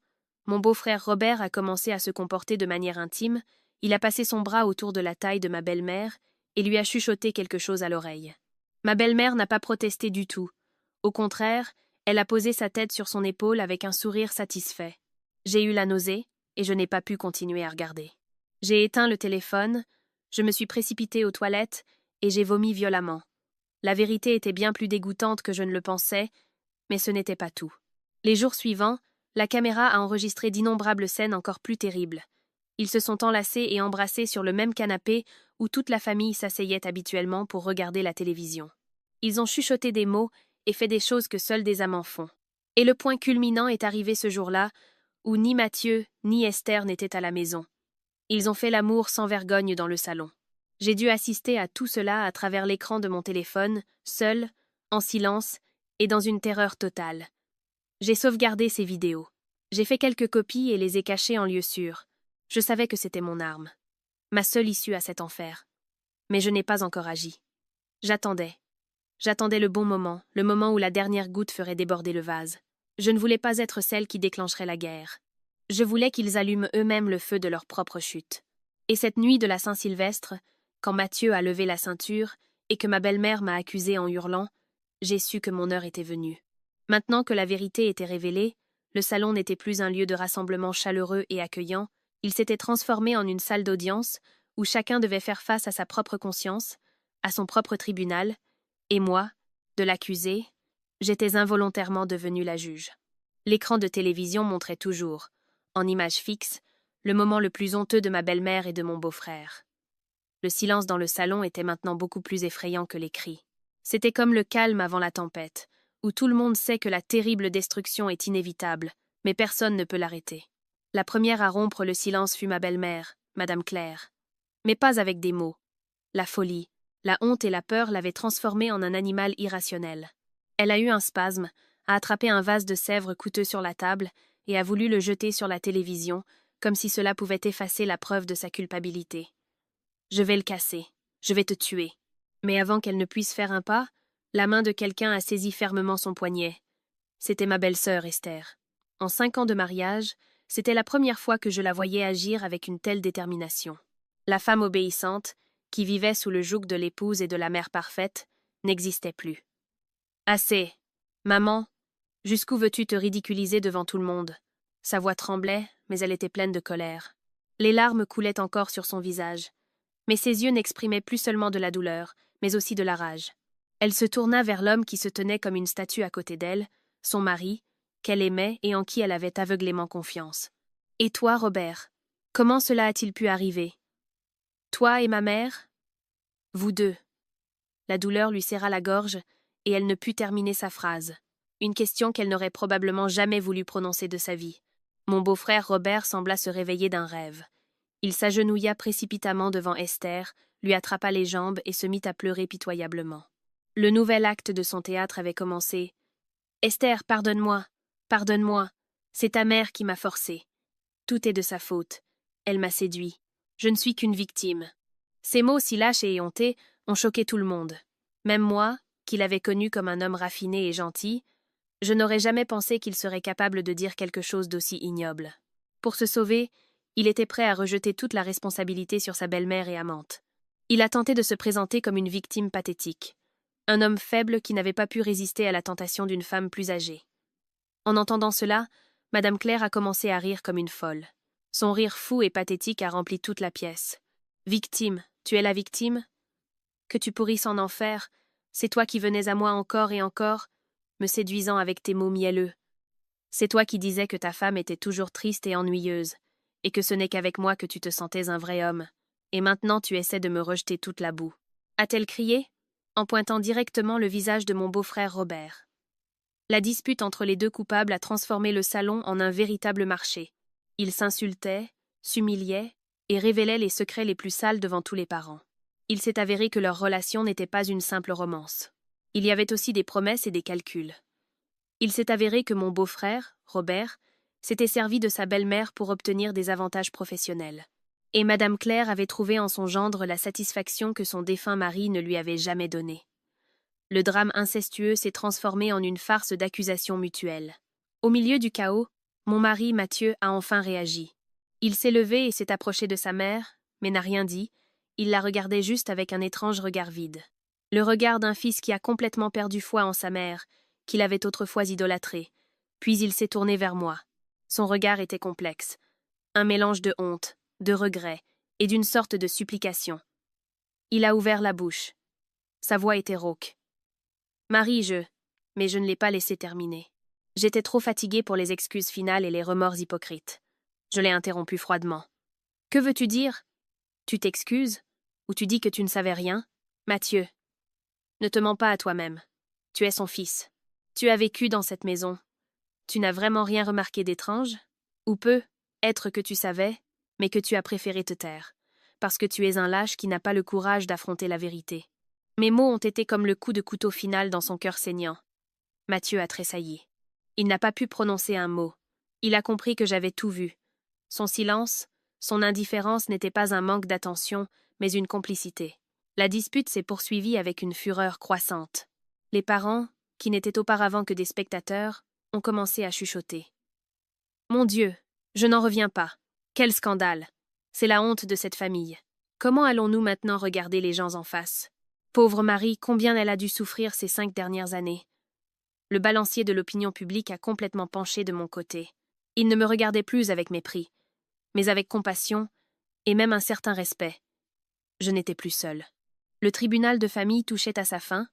mon beau-frère Robert a commencé à se comporter de manière intime, il a passé son bras autour de la taille de ma belle-mère et lui a chuchoté quelque chose à l'oreille. Ma belle-mère n'a pas protesté du tout. Au contraire, elle a posé sa tête sur son épaule avec un sourire satisfait. J'ai eu la nausée et je n'ai pas pu continuer à regarder. J'ai éteint le téléphone, je me suis précipitée aux toilettes et j'ai vomi violemment. La vérité était bien plus dégoûtante que je ne le pensais, mais ce n'était pas tout. Les jours suivants, la caméra a enregistré d'innombrables scènes encore plus terribles. Ils se sont enlacés et embrassés sur le même canapé où toute la famille s'asseyait habituellement pour regarder la télévision. Ils ont chuchoté des mots et fait des choses que seuls des amants font. Et le point culminant est arrivé ce jour-là, où ni Mathieu ni Esther n'étaient à la maison. Ils ont fait l'amour sans vergogne dans le salon. J'ai dû assister à tout cela à travers l'écran de mon téléphone, seul, en silence et dans une terreur totale. J'ai sauvegardé ces vidéos. J'ai fait quelques copies et les ai cachées en lieu sûr. Je savais que c'était mon arme. Ma seule issue à cet enfer. Mais je n'ai pas encore agi. J'attendais. J'attendais le bon moment, le moment où la dernière goutte ferait déborder le vase. Je ne voulais pas être celle qui déclencherait la guerre. Je voulais qu'ils allument eux-mêmes le feu de leur propre chute. Et cette nuit de la Saint-Sylvestre, quand Mathieu a levé la ceinture et que ma belle-mère m'a accusée en hurlant, j'ai su que mon heure était venue. Maintenant que la vérité était révélée, le salon n'était plus un lieu de rassemblement chaleureux et accueillant, il s'était transformé en une salle d'audience où chacun devait faire face à sa propre conscience, à son propre tribunal, et moi, de l'accusé, j'étais involontairement devenue la juge. L'écran de télévision montrait toujours, en image fixe, le moment le plus honteux de ma belle-mère et de mon beau-frère. Le silence dans le salon était maintenant beaucoup plus effrayant que les cris. C'était comme le calme avant la tempête, où tout le monde sait que la terrible destruction est inévitable, mais personne ne peut l'arrêter. La première à rompre le silence fut ma belle-mère, Madame Claire. Mais pas avec des mots. La folie, la honte et la peur l'avaient transformée en un animal irrationnel. Elle a eu un spasme, a attrapé un vase de sèvres coûteux sur la table et a voulu le jeter sur la télévision, comme si cela pouvait effacer la preuve de sa culpabilité. « Je vais le casser. Je vais te tuer. » Mais avant qu'elle ne puisse faire un pas, la main de quelqu'un a saisi fermement son poignet. C'était ma belle-sœur Esther. En 5 ans de mariage, c'était la première fois que je la voyais agir avec une telle détermination. La femme obéissante, qui vivait sous le joug de l'épouse et de la mère parfaite, n'existait plus. « Assez. Maman, jusqu'où veux-tu te ridiculiser devant tout le monde ?» Sa voix tremblait, mais elle était pleine de colère. Les larmes coulaient encore sur son visage. Mais ses yeux n'exprimaient plus seulement de la douleur, mais aussi de la rage. Elle se tourna vers l'homme qui se tenait comme une statue à côté d'elle, son mari, qu'elle aimait et en qui elle avait aveuglément confiance. « Et toi, Robert, comment cela a-t-il pu arriver? Toi et ma mère? Vous deux. » La douleur lui serra la gorge, et elle ne put terminer sa phrase. Une question qu'elle n'aurait probablement jamais voulu prononcer de sa vie. Mon beau-frère Robert sembla se réveiller d'un rêve. Il s'agenouilla précipitamment devant Esther, lui attrapa les jambes et se mit à pleurer pitoyablement. Le nouvel acte de son théâtre avait commencé. « Esther, pardonne-moi, pardonne-moi. C'est ta mère qui m'a forcée. Tout est de sa faute. Elle m'a séduit. Je ne suis qu'une victime. » Ces mots si lâches et éhontés ont choqué tout le monde. Même moi, qui l'avais connu comme un homme raffiné et gentil, je n'aurais jamais pensé qu'il serait capable de dire quelque chose d'aussi ignoble. Pour se sauver, il était prêt à rejeter toute la responsabilité sur sa belle-mère et amante. Il a tenté de se présenter comme une victime pathétique, un homme faible qui n'avait pas pu résister à la tentation d'une femme plus âgée. En entendant cela, Madame Claire a commencé à rire comme une folle. Son rire fou et pathétique a rempli toute la pièce. « Victime, tu es la victime? Que tu pourrisses en enfer, c'est toi qui venais à moi encore et encore, me séduisant avec tes mots mielleux. C'est toi qui disais que ta femme était toujours triste et ennuyeuse, et que ce n'est qu'avec moi que tu te sentais un vrai homme. Et maintenant tu essaies de me rejeter toute la boue. » A-t-elle crié, en pointant directement le visage de mon beau-frère Robert. La dispute entre les deux coupables a transformé le salon en un véritable marché. Ils s'insultaient, s'humiliaient et révélaient les secrets les plus sales devant tous les parents. Il s'est avéré que leur relation n'était pas une simple romance. Il y avait aussi des promesses et des calculs. Il s'est avéré que mon beau-frère, Robert, s'était servi de sa belle-mère pour obtenir des avantages professionnels. Et Madame Claire avait trouvé en son gendre la satisfaction que son défunt mari ne lui avait jamais donnée. Le drame incestueux s'est transformé en une farce d'accusations mutuelles. Au milieu du chaos, mon mari, Mathieu, a enfin réagi. Il s'est levé et s'est approché de sa mère, mais n'a rien dit. Il la regardait juste avec un étrange regard vide. Le regard d'un fils qui a complètement perdu foi en sa mère, qu'il avait autrefois idolâtrée. Puis il s'est tourné vers moi. Son regard était complexe. Un mélange de honte, de regret et d'une sorte de supplication. Il a ouvert la bouche. Sa voix était rauque. « Marie, mais je ne l'ai pas laissé terminer. J'étais trop fatiguée pour les excuses finales et les remords hypocrites. Je l'ai interrompu froidement. « Que veux-tu dire? Tu t'excuses? Ou tu dis que tu ne savais rien? Mathieu, ne te mens pas à toi-même. Tu es son fils. Tu as vécu dans cette maison. Tu n'as vraiment rien remarqué d'étrange? Ou peut être que tu savais, mais que tu as préféré te taire, parce que tu es un lâche qui n'a pas le courage d'affronter la vérité. » Mes mots ont été comme le coup de couteau final dans son cœur saignant. Mathieu a tressailli. Il n'a pas pu prononcer un mot. Il a compris que j'avais tout vu. Son silence, son indifférence n'était pas un manque d'attention, mais une complicité. La dispute s'est poursuivie avec une fureur croissante. Les parents, qui n'étaient auparavant que des spectateurs, ont commencé à chuchoter. « Mon Dieu, je n'en reviens pas. Quel scandale! C'est la honte de cette famille. Comment allons-nous maintenant regarder les gens en face? Pauvre Marie, combien elle a dû souffrir ces 5 dernières années. » Le balancier de l'opinion publique a complètement penché de mon côté. Il ne me regardait plus avec mépris, mais avec compassion et même un certain respect. Je n'étais plus seule. Le tribunal de famille touchait à sa fin,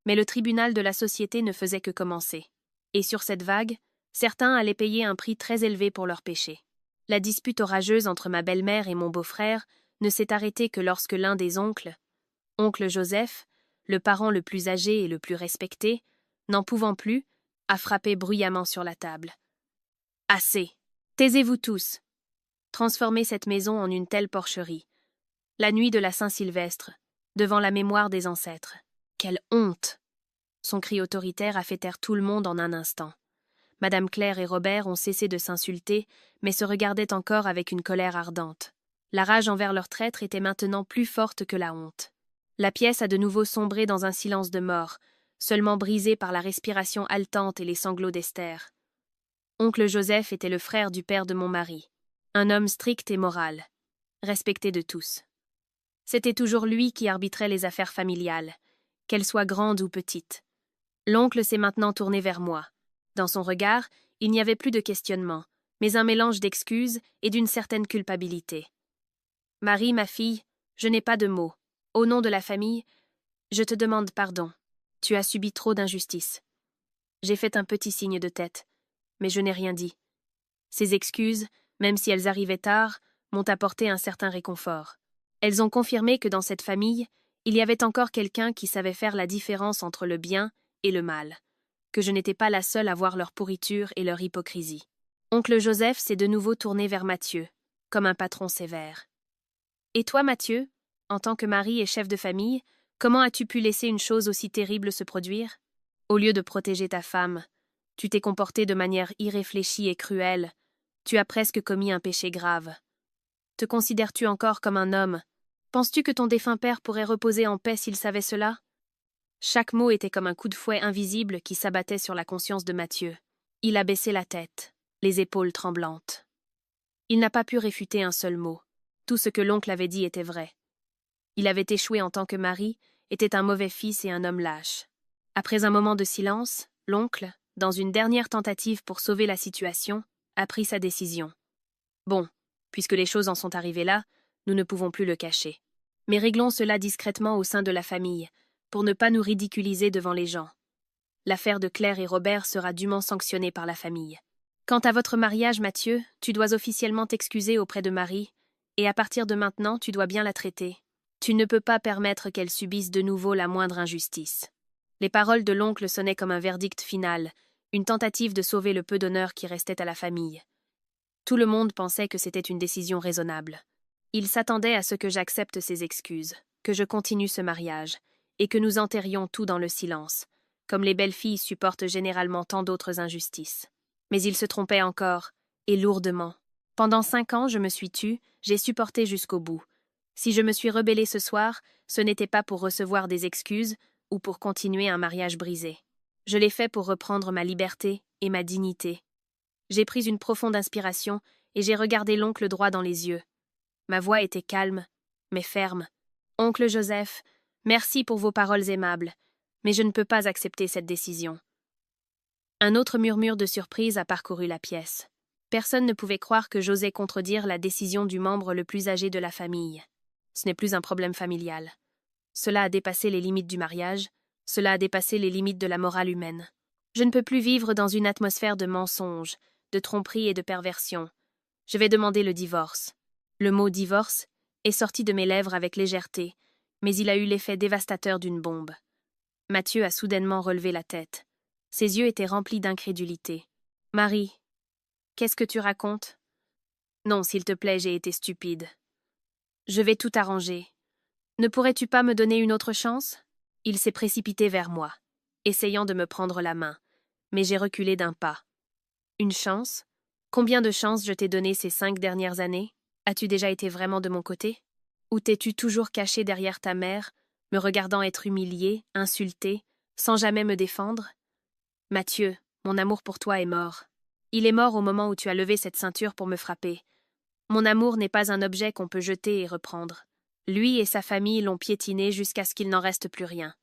mais le tribunal de la société ne faisait que commencer. Et sur cette vague, certains allaient payer un prix très élevé pour leurs péchés. La dispute orageuse entre ma belle-mère et mon beau-frère ne s'est arrêtée que lorsque l'un des oncles, oncle Joseph, le parent le plus âgé et le plus respecté, n'en pouvant plus, a frappé bruyamment sur la table. « Assez! Taisez-vous tous! Transformez cette maison en une telle porcherie. La nuit de la Saint-Sylvestre, devant la mémoire des ancêtres. Quelle honte !» Son cri autoritaire a fait taire tout le monde en un instant. Madame Claire et Robert ont cessé de s'insulter, mais se regardaient encore avec une colère ardente. La rage envers leur traître était maintenant plus forte que la honte. La pièce a de nouveau sombré dans un silence de mort, seulement brisé par la respiration haletante et les sanglots d'Esther. Oncle Joseph était le frère du père de mon mari, un homme strict et moral, respecté de tous. C'était toujours lui qui arbitrait les affaires familiales, qu'elles soient grandes ou petites. L'oncle s'est maintenant tourné vers moi. Dans son regard, il n'y avait plus de questionnement, mais un mélange d'excuses et d'une certaine culpabilité. « Marie, ma fille, je n'ai pas de mots. Au nom de la famille, je te demande pardon. Tu as subi trop d'injustice. » J'ai fait un petit signe de tête, mais je n'ai rien dit. Ces excuses, même si elles arrivaient tard, m'ont apporté un certain réconfort. Elles ont confirmé que dans cette famille, il y avait encore quelqu'un qui savait faire la différence entre le bien et le mal, que je n'étais pas la seule à voir leur pourriture et leur hypocrisie. Oncle Joseph s'est de nouveau tourné vers Mathieu, comme un patron sévère. « Et toi, Mathieu, en tant que mari et chef de famille, comment as-tu pu laisser une chose aussi terrible se produire? Au lieu de protéger ta femme, tu t'es comporté de manière irréfléchie et cruelle. Tu as presque commis un péché grave. Te considères-tu encore comme un homme? Penses-tu que ton défunt père pourrait reposer en paix s'il savait cela? » Chaque mot était comme un coup de fouet invisible qui s'abattait sur la conscience de Mathieu. Il a baissé la tête, les épaules tremblantes. Il n'a pas pu réfuter un seul mot. Tout ce que l'oncle avait dit était vrai. Il avait échoué en tant que mari, était un mauvais fils et un homme lâche. Après un moment de silence, l'oncle, dans une dernière tentative pour sauver la situation, a pris sa décision. « Bon, puisque les choses en sont arrivées là, nous ne pouvons plus le cacher. Mais réglons cela discrètement au sein de la famille, pour ne pas nous ridiculiser devant les gens. L'affaire de Claire et Robert sera dûment sanctionnée par la famille. Quant à votre mariage, Mathieu, tu dois officiellement t'excuser auprès de Marie, et à partir de maintenant, tu dois bien la traiter. Tu ne peux pas permettre qu'elle subisse de nouveau la moindre injustice. » Les paroles de l'oncle sonnaient comme un verdict final, une tentative de sauver le peu d'honneur qui restait à la famille. Tout le monde pensait que c'était une décision raisonnable. Il s'attendait à ce que j'accepte ses excuses, que je continue ce mariage, et que nous enterrions tout dans le silence, comme les belles filles supportent généralement tant d'autres injustices. Mais il se trompait encore, et lourdement. Pendant 5 ans, je me suis tue, j'ai supporté jusqu'au bout. Si je me suis rebellée ce soir, ce n'était pas pour recevoir des excuses ou pour continuer un mariage brisé. Je l'ai fait pour reprendre ma liberté et ma dignité. J'ai pris une profonde inspiration et j'ai regardé l'oncle droit dans les yeux. Ma voix était calme, mais ferme. « Oncle Joseph, merci pour vos paroles aimables, mais je ne peux pas accepter cette décision. » Un autre murmure de surprise a parcouru la pièce. Personne ne pouvait croire que j'osais contredire la décision du membre le plus âgé de la famille. Ce n'est plus un problème familial. Cela a dépassé les limites du mariage, cela a dépassé les limites de la morale humaine. Je ne peux plus vivre dans une atmosphère de mensonges, de tromperies et de perversion. Je vais demander le divorce. Le mot « divorce » est sorti de mes lèvres avec légèreté, mais il a eu l'effet dévastateur d'une bombe. Mathieu a soudainement relevé la tête. Ses yeux étaient remplis d'incrédulité. « Marie, qu'est-ce que tu racontes? » « Non, s'il te plaît, j'ai été stupide. Je vais tout arranger. Ne pourrais-tu pas me donner une autre chance ?» Il s'est précipité vers moi, essayant de me prendre la main, mais j'ai reculé d'un pas. « Une chance? Combien de chances je t'ai donné ces 5 dernières années? As-tu déjà été vraiment de mon côté? Ou t'es-tu toujours caché derrière ta mère, me regardant être humilié, insulté, sans jamais me défendre? Mathieu, mon amour pour toi est mort. Il est mort au moment où tu as levé cette ceinture pour me frapper. Mon amour n'est pas un objet qu'on peut jeter et reprendre. Lui et sa famille l'ont piétiné jusqu'à ce qu'il n'en reste plus rien. »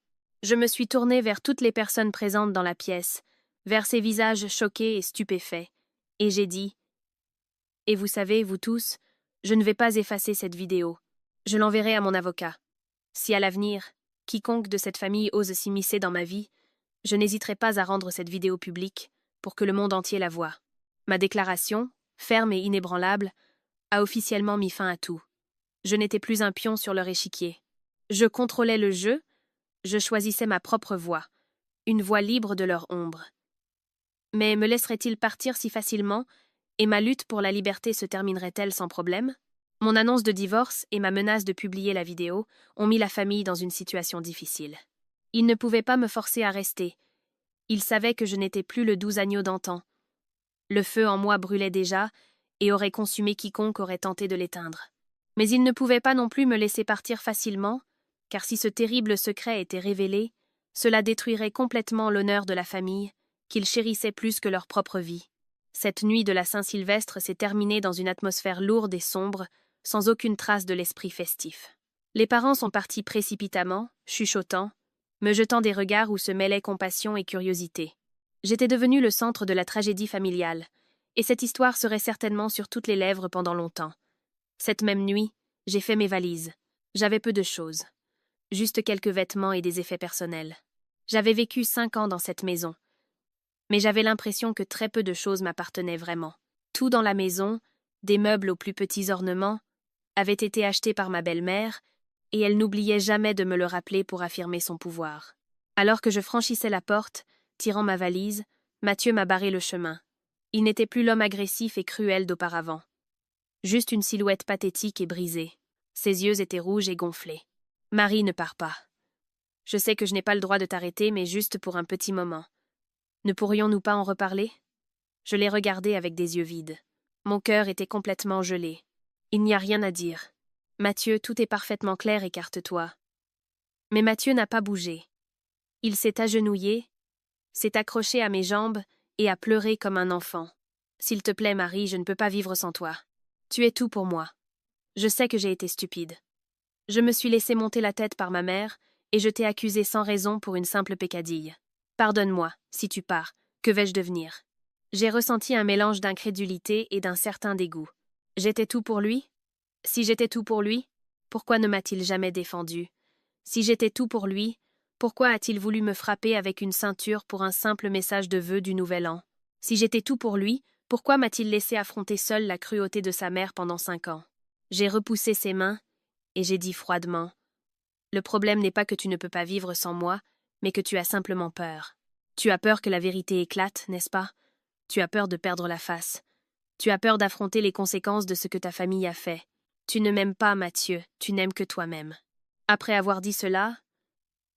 Je me suis tournée vers toutes les personnes présentes dans la pièce, vers ces visages choqués et stupéfaits, et j'ai dit « Et vous savez, vous tous, je ne vais pas effacer cette vidéo. Je l'enverrai à mon avocat. Si à l'avenir, quiconque de cette famille ose s'immiscer dans ma vie, je n'hésiterai pas à rendre cette vidéo publique pour que le monde entier la voie. » Ma déclaration, ferme et inébranlable, a officiellement mis fin à tout. Je n'étais plus un pion sur leur échiquier. Je contrôlais le jeu, je choisissais ma propre voie. une voix libre de leur ombre. Mais me laisserait-il partir si facilement, et ma lutte pour la liberté se terminerait-elle sans problème? Mon annonce de divorce et ma menace de publier la vidéo ont mis la famille dans une situation difficile. Ils ne pouvaient pas me forcer à rester. Ils savaient que je n'étais plus le doux agneau d'antan. Le feu en moi brûlait déjà et aurait consumé quiconque aurait tenté de l'éteindre. Mais ils ne pouvaient pas non plus me laisser partir facilement, car si ce terrible secret était révélé, cela détruirait complètement l'honneur de la famille, qu'ils chérissaient plus que leur propre vie. Cette nuit de la Saint-Sylvestre s'est terminée dans une atmosphère lourde et sombre, sans aucune trace de l'esprit festif. Les parents sont partis précipitamment, chuchotant, me jetant des regards où se mêlaient compassion et curiosité. J'étais devenu le centre de la tragédie familiale, et cette histoire serait certainement sur toutes les lèvres pendant longtemps. Cette même nuit, j'ai fait mes valises. J'avais peu de choses. Juste quelques vêtements et des effets personnels. J'avais vécu 5 ans dans cette maison. Mais j'avais l'impression que très peu de choses m'appartenaient vraiment. Tout dans la maison, des meubles aux plus petits ornements, avait été acheté par ma belle-mère, et elle n'oubliait jamais de me le rappeler pour affirmer son pouvoir. Alors que je franchissais la porte, tirant ma valise, Mathieu m'a barré le chemin. Il n'était plus l'homme agressif et cruel d'auparavant. Juste une silhouette pathétique et brisée. Ses yeux étaient rouges et gonflés. « Marie, ne pars pas. Je sais que je n'ai pas le droit de t'arrêter, mais juste pour un petit moment. Ne pourrions-nous pas en reparler ?» Je l'ai regardé avec des yeux vides. Mon cœur était complètement gelé. Il n'y a rien à dire. Mathieu, tout est parfaitement clair, écarte-toi. Mais Mathieu n'a pas bougé. Il s'est agenouillé, s'est accroché à mes jambes et a pleuré comme un enfant. « S'il te plaît, Marie, je ne peux pas vivre sans toi. Tu es tout pour moi. Je sais que j'ai été stupide. Je me suis laissé monter la tête par ma mère et je t'ai accusé sans raison pour une simple peccadille. Pardonne-moi, si tu pars, que vais-je devenir ?» J'ai ressenti un mélange d'incrédulité et d'un certain dégoût. J'étais tout pour lui? Si j'étais tout pour lui, pourquoi ne m'a-t-il jamais défendu? Si j'étais tout pour lui, pourquoi a-t-il voulu me frapper avec une ceinture pour un simple message de vœux du Nouvel An? Si j'étais tout pour lui, pourquoi m'a-t-il laissé affronter seul la cruauté de sa mère pendant 5 ans? J'ai repoussé ses mains, et j'ai dit froidement, « Le problème n'est pas que tu ne peux pas vivre sans moi, mais que tu as simplement peur. Tu as peur que la vérité éclate, n'est-ce pas? Tu as peur de perdre la face. Tu as peur d'affronter les conséquences de ce que ta famille a fait. Tu ne m'aimes pas, Mathieu, tu n'aimes que toi-même. » Après avoir dit cela,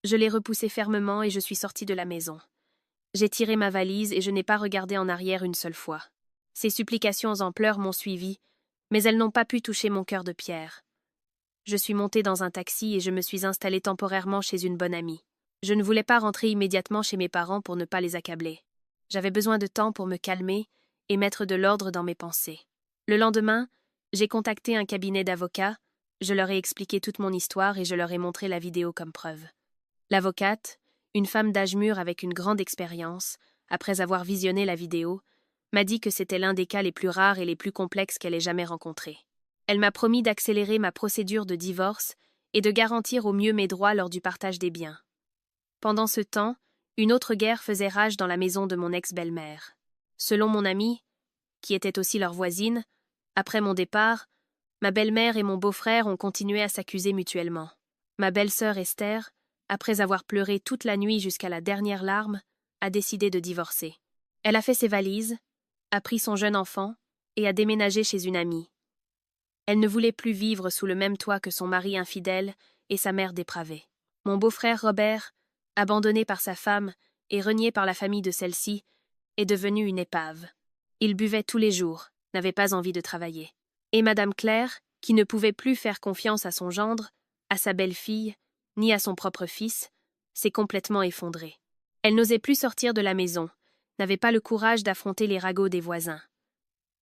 je l'ai repoussé fermement et je suis sortie de la maison. J'ai tiré ma valise et je n'ai pas regardé en arrière une seule fois. Ses supplications en pleurs m'ont suivi, mais elles n'ont pas pu toucher mon cœur de pierre. Je suis montée dans un taxi et je me suis installée temporairement chez une bonne amie. Je ne voulais pas rentrer immédiatement chez mes parents pour ne pas les accabler. J'avais besoin de temps pour me calmer et mettre de l'ordre dans mes pensées. Le lendemain, j'ai contacté un cabinet d'avocats, je leur ai expliqué toute mon histoire et je leur ai montré la vidéo comme preuve. L'avocate, une femme d'âge mûr avec une grande expérience, après avoir visionné la vidéo, m'a dit que c'était l'un des cas les plus rares et les plus complexes qu'elle ait jamais rencontrés. Elle m'a promis d'accélérer ma procédure de divorce et de garantir au mieux mes droits lors du partage des biens. Pendant ce temps, une autre guerre faisait rage dans la maison de mon ex-belle-mère. Selon mon amie, qui était aussi leur voisine, après mon départ, ma belle-mère et mon beau-frère ont continué à s'accuser mutuellement. Ma belle-sœur Esther, après avoir pleuré toute la nuit jusqu'à la dernière larme, a décidé de divorcer. Elle a fait ses valises, a pris son jeune enfant et a déménagé chez une amie. Elle ne voulait plus vivre sous le même toit que son mari infidèle et sa mère dépravée. Mon beau-frère Robert, abandonné par sa femme et renié par la famille de celle-ci, est devenu une épave. Il buvait tous les jours, n'avait pas envie de travailler. Et Madame Claire, qui ne pouvait plus faire confiance à son gendre, à sa belle-fille, ni à son propre fils, s'est complètement effondrée. Elle n'osait plus sortir de la maison, n'avait pas le courage d'affronter les ragots des voisins.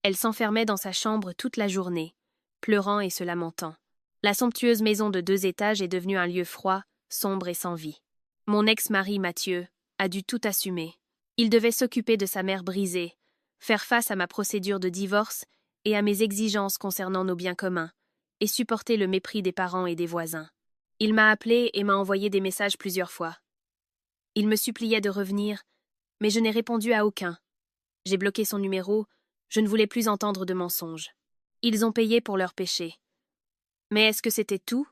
Elle s'enfermait dans sa chambre toute la journée, pleurant et se lamentant. La somptueuse maison de 2 étages est devenue un lieu froid, sombre et sans vie. Mon ex-mari Mathieu a dû tout assumer. Il devait s'occuper de sa mère brisée, faire face à ma procédure de divorce et à mes exigences concernant nos biens communs, et supporter le mépris des parents et des voisins. Il m'a appelé et m'a envoyé des messages plusieurs fois. Il me suppliait de revenir, mais je n'ai répondu à aucun. J'ai bloqué son numéro, je ne voulais plus entendre de mensonges. Ils ont payé pour leurs péchés. Mais est-ce que c'était tout?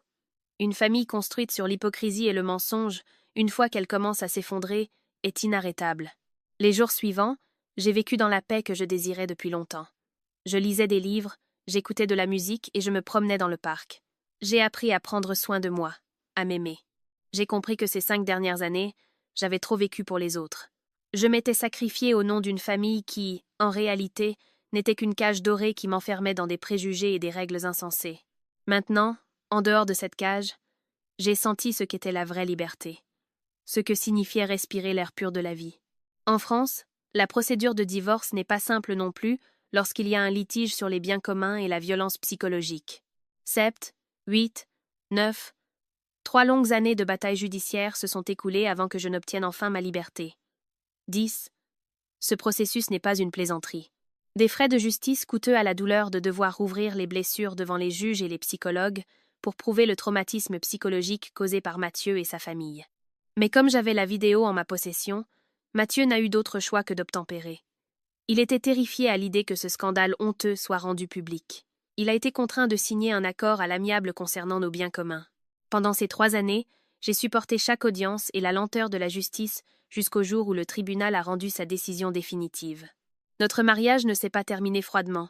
Une famille construite sur l'hypocrisie et le mensonge, une fois qu'elle commence à s'effondrer, est inarrêtable. Les jours suivants, j'ai vécu dans la paix que je désirais depuis longtemps. Je lisais des livres, j'écoutais de la musique et je me promenais dans le parc. J'ai appris à prendre soin de moi, à m'aimer. J'ai compris que ces 5 dernières années, j'avais trop vécu pour les autres. Je m'étais sacrifiée au nom d'une famille qui, en réalité, n'était qu'une cage dorée qui m'enfermait dans des préjugés et des règles insensées. Maintenant, en dehors de cette cage, j'ai senti ce qu'était la vraie liberté, ce que signifiait respirer l'air pur de la vie. En France, la procédure de divorce n'est pas simple non plus lorsqu'il y a un litige sur les biens communs et la violence psychologique. 7, 8, 9, 3 longues années de bataille judiciaire se sont écoulées avant que je n'obtienne enfin ma liberté. 10. Ce processus n'est pas une plaisanterie. Des frais de justice coûteux à la douleur de devoir rouvrir les blessures devant les juges et les psychologues pour prouver le traumatisme psychologique causé par Mathieu et sa famille. Mais comme j'avais la vidéo en ma possession, Mathieu n'a eu d'autre choix que d'obtempérer. Il était terrifié à l'idée que ce scandale honteux soit rendu public. Il a été contraint de signer un accord à l'amiable concernant nos biens communs. Pendant ces 3 années, j'ai supporté chaque audience et la lenteur de la justice jusqu'au jour où le tribunal a rendu sa décision définitive. Notre mariage ne s'est pas terminé froidement.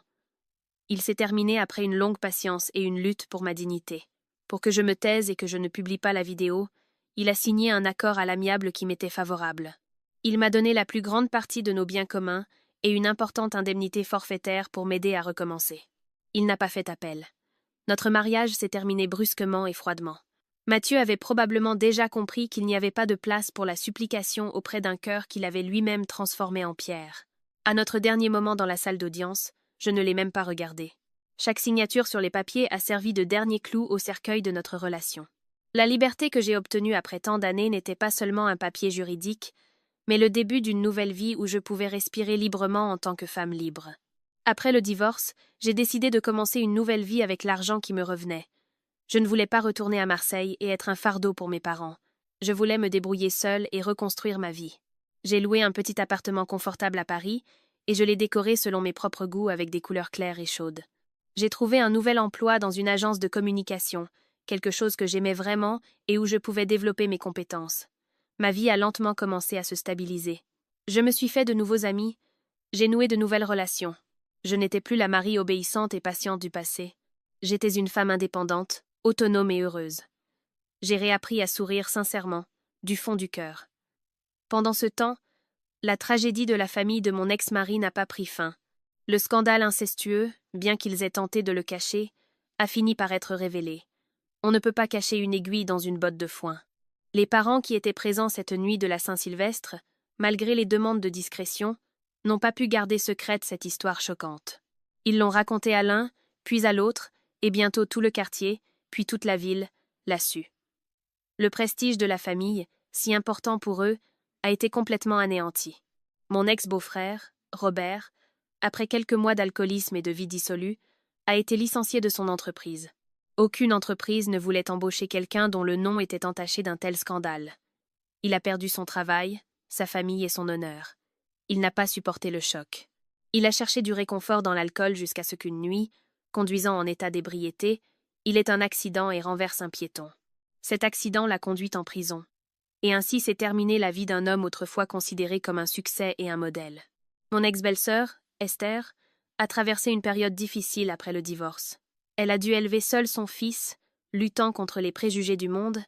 Il s'est terminé après une longue patience et une lutte pour ma dignité. Pour que je me taise et que je ne publie pas la vidéo, il a signé un accord à l'amiable qui m'était favorable. Il m'a donné la plus grande partie de nos biens communs et une importante indemnité forfaitaire pour m'aider à recommencer. Il n'a pas fait appel. Notre mariage s'est terminé brusquement et froidement. Mathieu avait probablement déjà compris qu'il n'y avait pas de place pour la supplication auprès d'un cœur qu'il avait lui-même transformé en pierre. À notre dernier moment dans la salle d'audience, je ne l'ai même pas regardé. Chaque signature sur les papiers a servi de dernier clou au cercueil de notre relation. La liberté que j'ai obtenue après tant d'années n'était pas seulement un papier juridique, mais le début d'une nouvelle vie où je pouvais respirer librement en tant que femme libre. Après le divorce, j'ai décidé de commencer une nouvelle vie avec l'argent qui me revenait. Je ne voulais pas retourner à Marseille et être un fardeau pour mes parents. Je voulais me débrouiller seule et reconstruire ma vie. J'ai loué un petit appartement confortable à Paris et je l'ai décoré selon mes propres goûts avec des couleurs claires et chaudes. J'ai trouvé un nouvel emploi dans une agence de communication, quelque chose que j'aimais vraiment et où je pouvais développer mes compétences. Ma vie a lentement commencé à se stabiliser. Je me suis fait de nouveaux amis, j'ai noué de nouvelles relations. Je n'étais plus la Marie obéissante et patiente du passé. J'étais une femme indépendante, autonome et heureuse. J'ai réappris à sourire sincèrement, du fond du cœur. Pendant ce temps, la tragédie de la famille de mon ex-mari n'a pas pris fin. Le scandale incestueux, bien qu'ils aient tenté de le cacher, a fini par être révélé. On ne peut pas cacher une aiguille dans une botte de foin. Les parents qui étaient présents cette nuit de la Saint-Sylvestre, malgré les demandes de discrétion, n'ont pas pu garder secrète cette histoire choquante. Ils l'ont racontée à l'un, puis à l'autre, et bientôt tout le quartier, puis toute la ville, l'a su. Le prestige de la famille, si important pour eux, a été complètement anéanti. Mon ex-beau-frère, Robert, après quelques mois d'alcoolisme et de vie dissolue, a été licencié de son entreprise. Aucune entreprise ne voulait embaucher quelqu'un dont le nom était entaché d'un tel scandale. Il a perdu son travail, sa famille et son honneur. Il n'a pas supporté le choc. Il a cherché du réconfort dans l'alcool jusqu'à ce qu'une nuit, conduisant en état d'ébriété, il ait un accident et renverse un piéton. Cet accident l'a conduit en prison. Et ainsi s'est terminée la vie d'un homme autrefois considéré comme un succès et un modèle. Mon ex-belle-sœur, Esther, a traversé une période difficile après le divorce. Elle a dû élever seule son fils, luttant contre les préjugés du monde,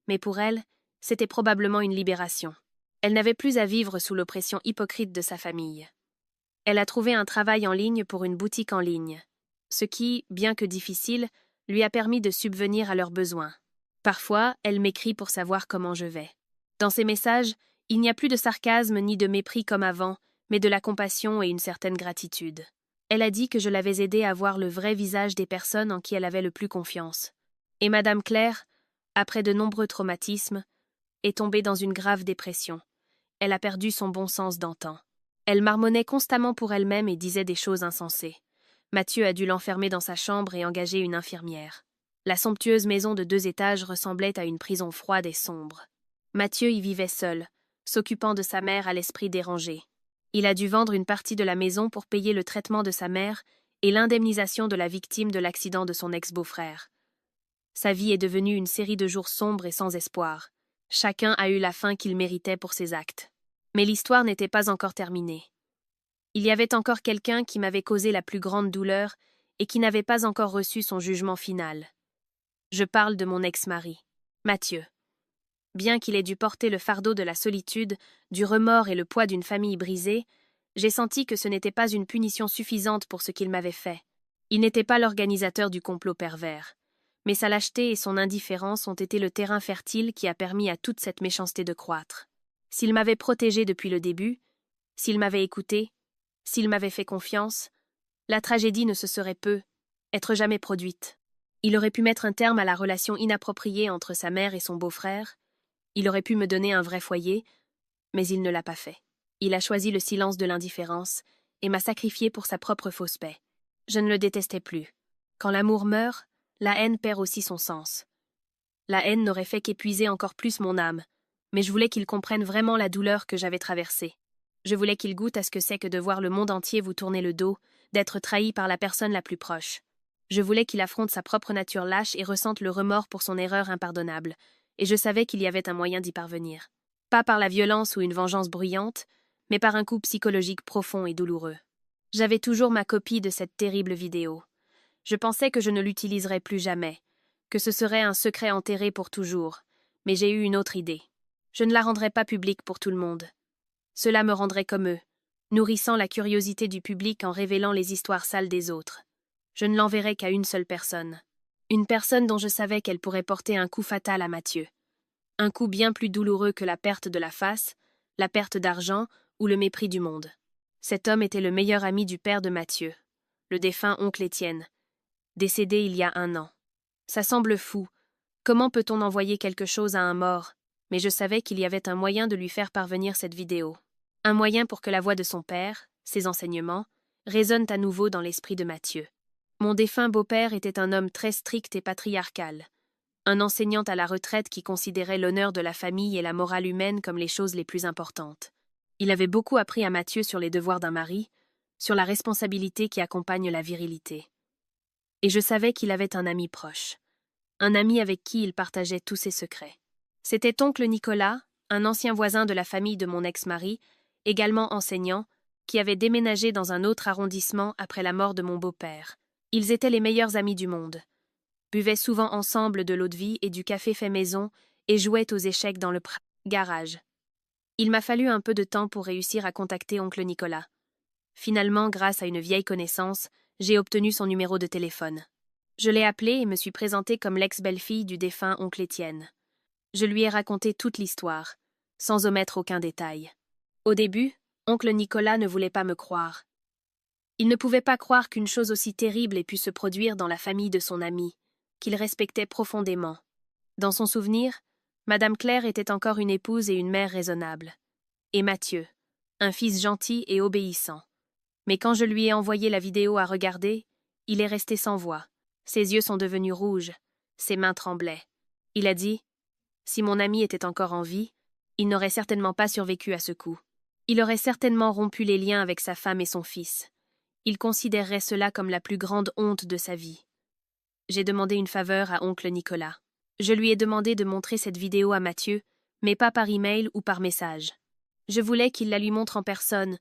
mais pour elle, c'était probablement une libération. Elle n'avait plus à vivre sous l'oppression hypocrite de sa famille. Elle a trouvé un travail en ligne pour une boutique en ligne, ce qui, bien que difficile, lui a permis de subvenir à leurs besoins. Parfois, elle m'écrit pour savoir comment je vais. Dans ses messages, il n'y a plus de sarcasme ni de mépris comme avant, mais de la compassion et une certaine gratitude. Elle a dit que je l'avais aidée à voir le vrai visage des personnes en qui elle avait le plus confiance. Et Madame Claire, après de nombreux traumatismes, est tombée dans une grave dépression. Elle a perdu son bon sens d'antan. Elle marmonnait constamment pour elle-même et disait des choses insensées. Mathieu a dû l'enfermer dans sa chambre et engager une infirmière. La somptueuse maison de 2 étages ressemblait à une prison froide et sombre. Mathieu y vivait seul, s'occupant de sa mère à l'esprit dérangé. Il a dû vendre une partie de la maison pour payer le traitement de sa mère et l'indemnisation de la victime de l'accident de son ex-beau-frère. Sa vie est devenue une série de jours sombres et sans espoir. Chacun a eu la fin qu'il méritait pour ses actes. Mais l'histoire n'était pas encore terminée. Il y avait encore quelqu'un qui m'avait causé la plus grande douleur et qui n'avait pas encore reçu son jugement final. Je parle de mon ex-mari, Mathieu. Bien qu'il ait dû porter le fardeau de la solitude, du remords et le poids d'une famille brisée, j'ai senti que ce n'était pas une punition suffisante pour ce qu'il m'avait fait. Il n'était pas l'organisateur du complot pervers. Mais sa lâcheté et son indifférence ont été le terrain fertile qui a permis à toute cette méchanceté de croître. S'il m'avait protégé depuis le début, s'il m'avait écouté, s'il m'avait fait confiance, la tragédie ne se serait être jamais produite. Il aurait pu mettre un terme à la relation inappropriée entre sa mère et son beau-frère, il aurait pu me donner un vrai foyer, mais il ne l'a pas fait. Il a choisi le silence de l'indifférence et m'a sacrifié pour sa propre fausse paix. Je ne le détestais plus. Quand l'amour meurt, la haine perd aussi son sens. La haine n'aurait fait qu'épuiser encore plus mon âme, mais je voulais qu'il comprenne vraiment la douleur que j'avais traversée. Je voulais qu'il goûte à ce que c'est que de voir le monde entier vous tourner le dos, d'être trahi par la personne la plus proche. Je voulais qu'il affronte sa propre nature lâche et ressente le remords pour son erreur impardonnable, et je savais qu'il y avait un moyen d'y parvenir. Pas par la violence ou une vengeance bruyante, mais par un coup psychologique profond et douloureux. J'avais toujours ma copie de cette terrible vidéo. Je pensais que je ne l'utiliserais plus jamais, que ce serait un secret enterré pour toujours, mais j'ai eu une autre idée. Je ne la rendrais pas publique pour tout le monde. Cela me rendrait comme eux, nourrissant la curiosité du public en révélant les histoires sales des autres. Je ne l'enverrais qu'à une seule personne. Une personne dont je savais qu'elle pourrait porter un coup fatal à Mathieu. Un coup bien plus douloureux que la perte de la face, la perte d'argent ou le mépris du monde. Cet homme était le meilleur ami du père de Mathieu, le défunt oncle Étienne, décédé il y a 1 an. Ça semble fou. Comment peut-on envoyer quelque chose à un mort? Mais je savais qu'il y avait un moyen de lui faire parvenir cette vidéo. Un moyen pour que la voix de son père, ses enseignements, résonnent à nouveau dans l'esprit de Mathieu. Mon défunt beau-père était un homme très strict et patriarcal. Un enseignant à la retraite qui considérait l'honneur de la famille et la morale humaine comme les choses les plus importantes. Il avait beaucoup appris à Mathieu sur les devoirs d'un mari, sur la responsabilité qui accompagne la virilité. Et je savais qu'il avait un ami proche. Un ami avec qui il partageait tous ses secrets. C'était oncle Nicolas, un ancien voisin de la famille de mon ex-mari, également enseignant, qui avait déménagé dans un autre arrondissement après la mort de mon beau-père. Ils étaient les meilleurs amis du monde. Buvaient souvent ensemble de l'eau-de-vie et du café fait maison et jouaient aux échecs dans le garage. Il m'a fallu un peu de temps pour réussir à contacter oncle Nicolas. Finalement, grâce à une vieille connaissance, j'ai obtenu son numéro de téléphone. Je l'ai appelé et me suis présentée comme l'ex-belle-fille du défunt oncle Étienne. Je lui ai raconté toute l'histoire, sans omettre aucun détail. Au début, oncle Nicolas ne voulait pas me croire. Il ne pouvait pas croire qu'une chose aussi terrible ait pu se produire dans la famille de son ami, qu'il respectait profondément. Dans son souvenir, Madame Claire était encore une épouse et une mère raisonnable. Et Mathieu, un fils gentil et obéissant. Mais quand je lui ai envoyé la vidéo à regarder, il est resté sans voix. Ses yeux sont devenus rouges, ses mains tremblaient. Il a dit « Si mon ami était encore en vie, il n'aurait certainement pas survécu à ce coup. Il aurait certainement rompu les liens avec sa femme et son fils. Il considérerait cela comme la plus grande honte de sa vie. » J'ai demandé une faveur à oncle Nicolas. Je lui ai demandé de montrer cette vidéo à Mathieu, mais pas par email ou par message. Je voulais qu'il la lui montre en personne,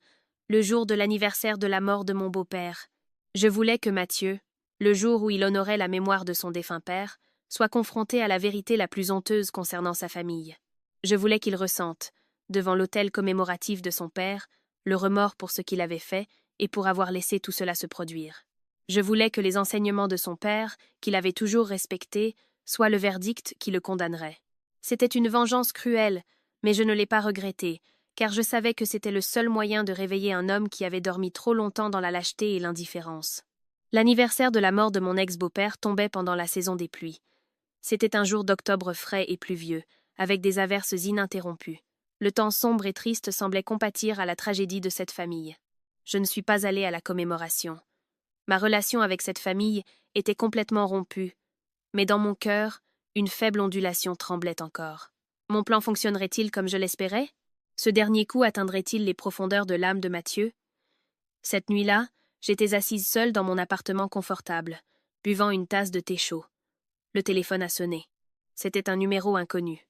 le jour de l'anniversaire de la mort de mon beau-père. Je voulais que Mathieu, le jour où il honorait la mémoire de son défunt père, soit confronté à la vérité la plus honteuse concernant sa famille. Je voulais qu'il ressente, devant l'autel commémoratif de son père, le remords pour ce qu'il avait fait et pour avoir laissé tout cela se produire. Je voulais que les enseignements de son père, qu'il avait toujours respectés, soient le verdict qui le condamnerait. C'était une vengeance cruelle, mais je ne l'ai pas regrettée, car je savais que c'était le seul moyen de réveiller un homme qui avait dormi trop longtemps dans la lâcheté et l'indifférence. L'anniversaire de la mort de mon ex-beau-père tombait pendant la saison des pluies. C'était un jour d'octobre frais et pluvieux, avec des averses ininterrompues. Le temps sombre et triste semblait compatir à la tragédie de cette famille. Je ne suis pas allée à la commémoration. Ma relation avec cette famille était complètement rompue, mais dans mon cœur, une faible ondulation tremblait encore. Mon plan fonctionnerait-il comme je l'espérais? Ce dernier coup atteindrait-il les profondeurs de l'âme de Mathieu? Cette nuit-là, j'étais assise seule dans mon appartement confortable, buvant une tasse de thé chaud. Le téléphone a sonné. C'était un numéro inconnu.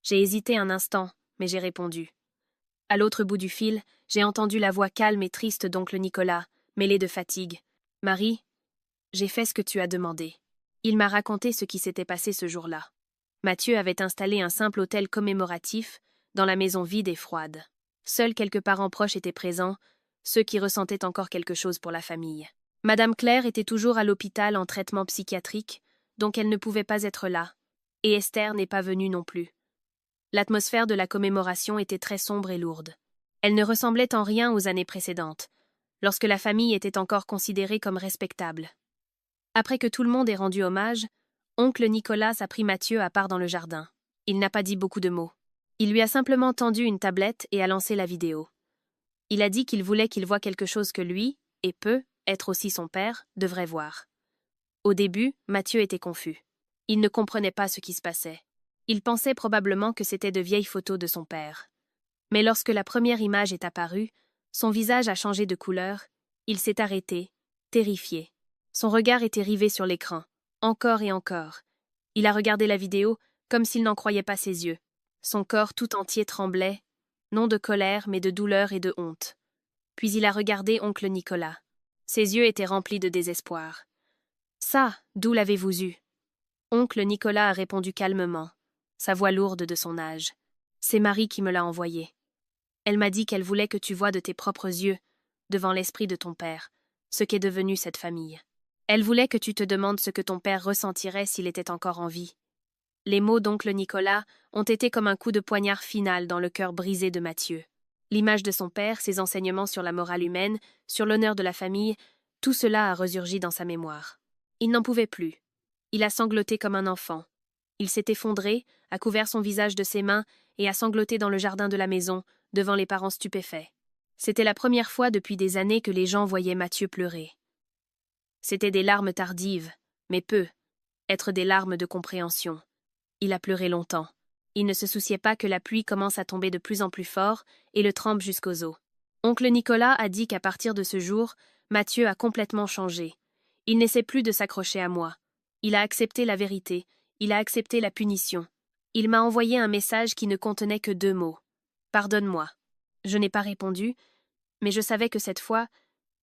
J'ai hésité un instant, mais j'ai répondu. « À l'autre bout du fil, j'ai entendu la voix calme et triste d'oncle Nicolas, mêlée de fatigue. « Marie, j'ai fait ce que tu as demandé. » Il m'a raconté ce qui s'était passé ce jour-là. Mathieu avait installé un simple autel commémoratif dans la maison vide et froide. Seuls quelques parents proches étaient présents, ceux qui ressentaient encore quelque chose pour la famille. Madame Claire était toujours à l'hôpital en traitement psychiatrique, donc elle ne pouvait pas être là, et Esther n'est pas venue non plus. L'atmosphère de la commémoration était très sombre et lourde. Elle ne ressemblait en rien aux années précédentes, lorsque la famille était encore considérée comme respectable. Après que tout le monde ait rendu hommage, oncle Nicolas a pris Mathieu à part dans le jardin. Il n'a pas dit beaucoup de mots. Il lui a simplement tendu une tablette et a lancé la vidéo. Il a dit qu'il voulait qu'il voie quelque chose que lui, et peut, être aussi son père, devrait voir. Au début, Mathieu était confus. Il ne comprenait pas ce qui se passait. Il pensait probablement que c'était de vieilles photos de son père. Mais lorsque la première image est apparue, son visage a changé de couleur, il s'est arrêté, terrifié. Son regard était rivé sur l'écran, encore et encore. Il a regardé la vidéo comme s'il n'en croyait pas ses yeux. Son corps tout entier tremblait, non de colère mais de douleur et de honte. Puis il a regardé oncle Nicolas. Ses yeux étaient remplis de désespoir. « Ça, d'où l'avez-vous eu » Oncle Nicolas a répondu calmement, sa voix lourde de son âge. « C'est Marie qui me l'a envoyé. Elle m'a dit qu'elle voulait que tu voies de tes propres yeux, devant l'esprit de ton père, ce qu'est devenu cette famille. Elle voulait que tu te demandes ce que ton père ressentirait s'il était encore en vie. » Les mots d'oncle Nicolas ont été comme un coup de poignard final dans le cœur brisé de Mathieu. L'image de son père, ses enseignements sur la morale humaine, sur l'honneur de la famille, tout cela a resurgi dans sa mémoire. Il n'en pouvait plus. Il a sangloté comme un enfant. Il s'est effondré, a couvert son visage de ses mains et a sangloté dans le jardin de la maison, devant les parents stupéfaits. C'était la première fois depuis des années que les gens voyaient Mathieu pleurer. C'étaient des larmes tardives, mais peu, être des larmes de compréhension. Il a pleuré longtemps. Il ne se souciait pas que la pluie commence à tomber de plus en plus fort et le trempe jusqu'aux os. Oncle Nicolas a dit qu'à partir de ce jour, Mathieu a complètement changé. Il n'essaie plus de s'accrocher à moi. Il a accepté la vérité, il a accepté la punition. Il m'a envoyé un message qui ne contenait que 2 mots. « Pardonne-moi ». Je n'ai pas répondu, mais je savais que cette fois,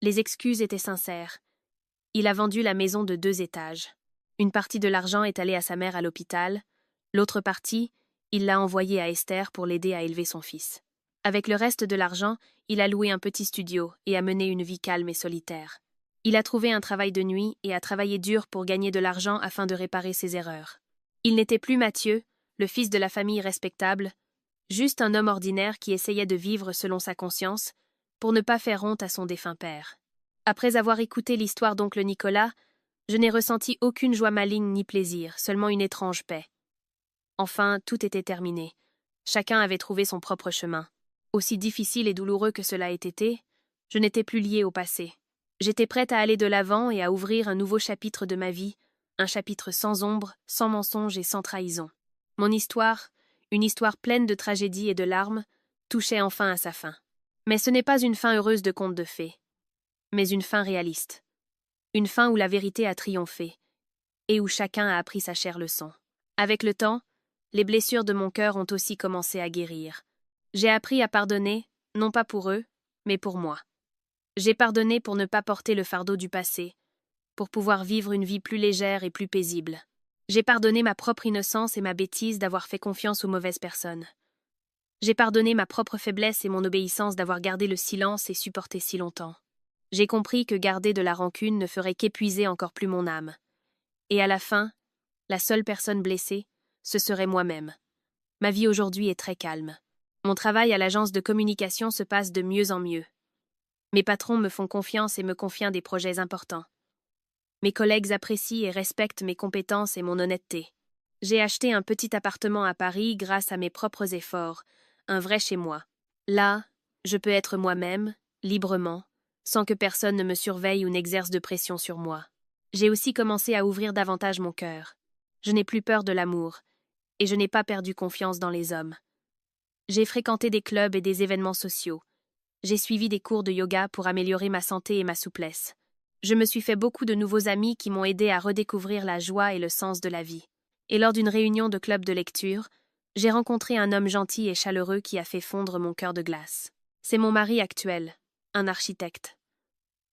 les excuses étaient sincères. Il a vendu la maison de 2 étages. Une partie de l'argent est allée à sa mère à l'hôpital, l'autre partie, il l'a envoyée à Esther pour l'aider à élever son fils. Avec le reste de l'argent, il a loué un petit studio et a mené une vie calme et solitaire. Il a trouvé un travail de nuit et a travaillé dur pour gagner de l'argent afin de réparer ses erreurs. Il n'était plus Mathieu, le fils de la famille respectable, juste un homme ordinaire qui essayait de vivre selon sa conscience, pour ne pas faire honte à son défunt père. Après avoir écouté l'histoire d'oncle Nicolas, je n'ai ressenti aucune joie maligne ni plaisir, seulement une étrange paix. Enfin, tout était terminé. Chacun avait trouvé son propre chemin. Aussi difficile et douloureux que cela ait été, je n'étais plus liée au passé. J'étais prête à aller de l'avant et à ouvrir un nouveau chapitre de ma vie, un chapitre sans ombre, sans mensonge et sans trahison. Mon histoire, une histoire pleine de tragédies et de larmes, touchait enfin à sa fin. Mais ce n'est pas une fin heureuse de conte de fées, mais une fin réaliste. Une fin où la vérité a triomphé, et où chacun a appris sa chère leçon. Avec le temps, les blessures de mon cœur ont aussi commencé à guérir. J'ai appris à pardonner, non pas pour eux, mais pour moi. J'ai pardonné pour ne pas porter le fardeau du passé, pour pouvoir vivre une vie plus légère et plus paisible. J'ai pardonné ma propre innocence et ma bêtise d'avoir fait confiance aux mauvaises personnes. J'ai pardonné ma propre faiblesse et mon obéissance d'avoir gardé le silence et supporté si longtemps. J'ai compris que garder de la rancune ne ferait qu'épuiser encore plus mon âme. Et à la fin, la seule personne blessée, ce serait moi-même. Ma vie aujourd'hui est très calme. Mon travail à l'agence de communication se passe de mieux en mieux. Mes patrons me font confiance et me confient des projets importants. Mes collègues apprécient et respectent mes compétences et mon honnêteté. J'ai acheté un petit appartement à Paris grâce à mes propres efforts, un vrai chez moi. Là, je peux être moi-même, librement, sans que personne ne me surveille ou n'exerce de pression sur moi. J'ai aussi commencé à ouvrir davantage mon cœur. Je n'ai plus peur de l'amour, et je n'ai pas perdu confiance dans les hommes. J'ai fréquenté des clubs et des événements sociaux. J'ai suivi des cours de yoga pour améliorer ma santé et ma souplesse. Je me suis fait beaucoup de nouveaux amis qui m'ont aidé à redécouvrir la joie et le sens de la vie. Et lors d'une réunion de club de lecture, J'ai rencontré un homme gentil et chaleureux qui a fait fondre mon cœur de glace. C'est mon mari actuel, un architecte.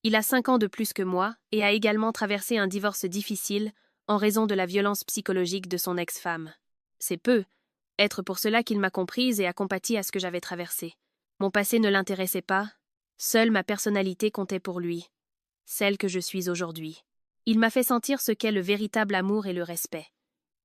Il a 5 ans de plus que moi et a également traversé un divorce difficile en raison de la violence psychologique de son ex-femme. C'est peu, être pour cela qu'il m'a comprise et a compati à ce que j'avais traversé. Mon passé ne l'intéressait pas, seule ma personnalité comptait pour lui, celle que je suis aujourd'hui. Il m'a fait sentir ce qu'est le véritable amour et le respect,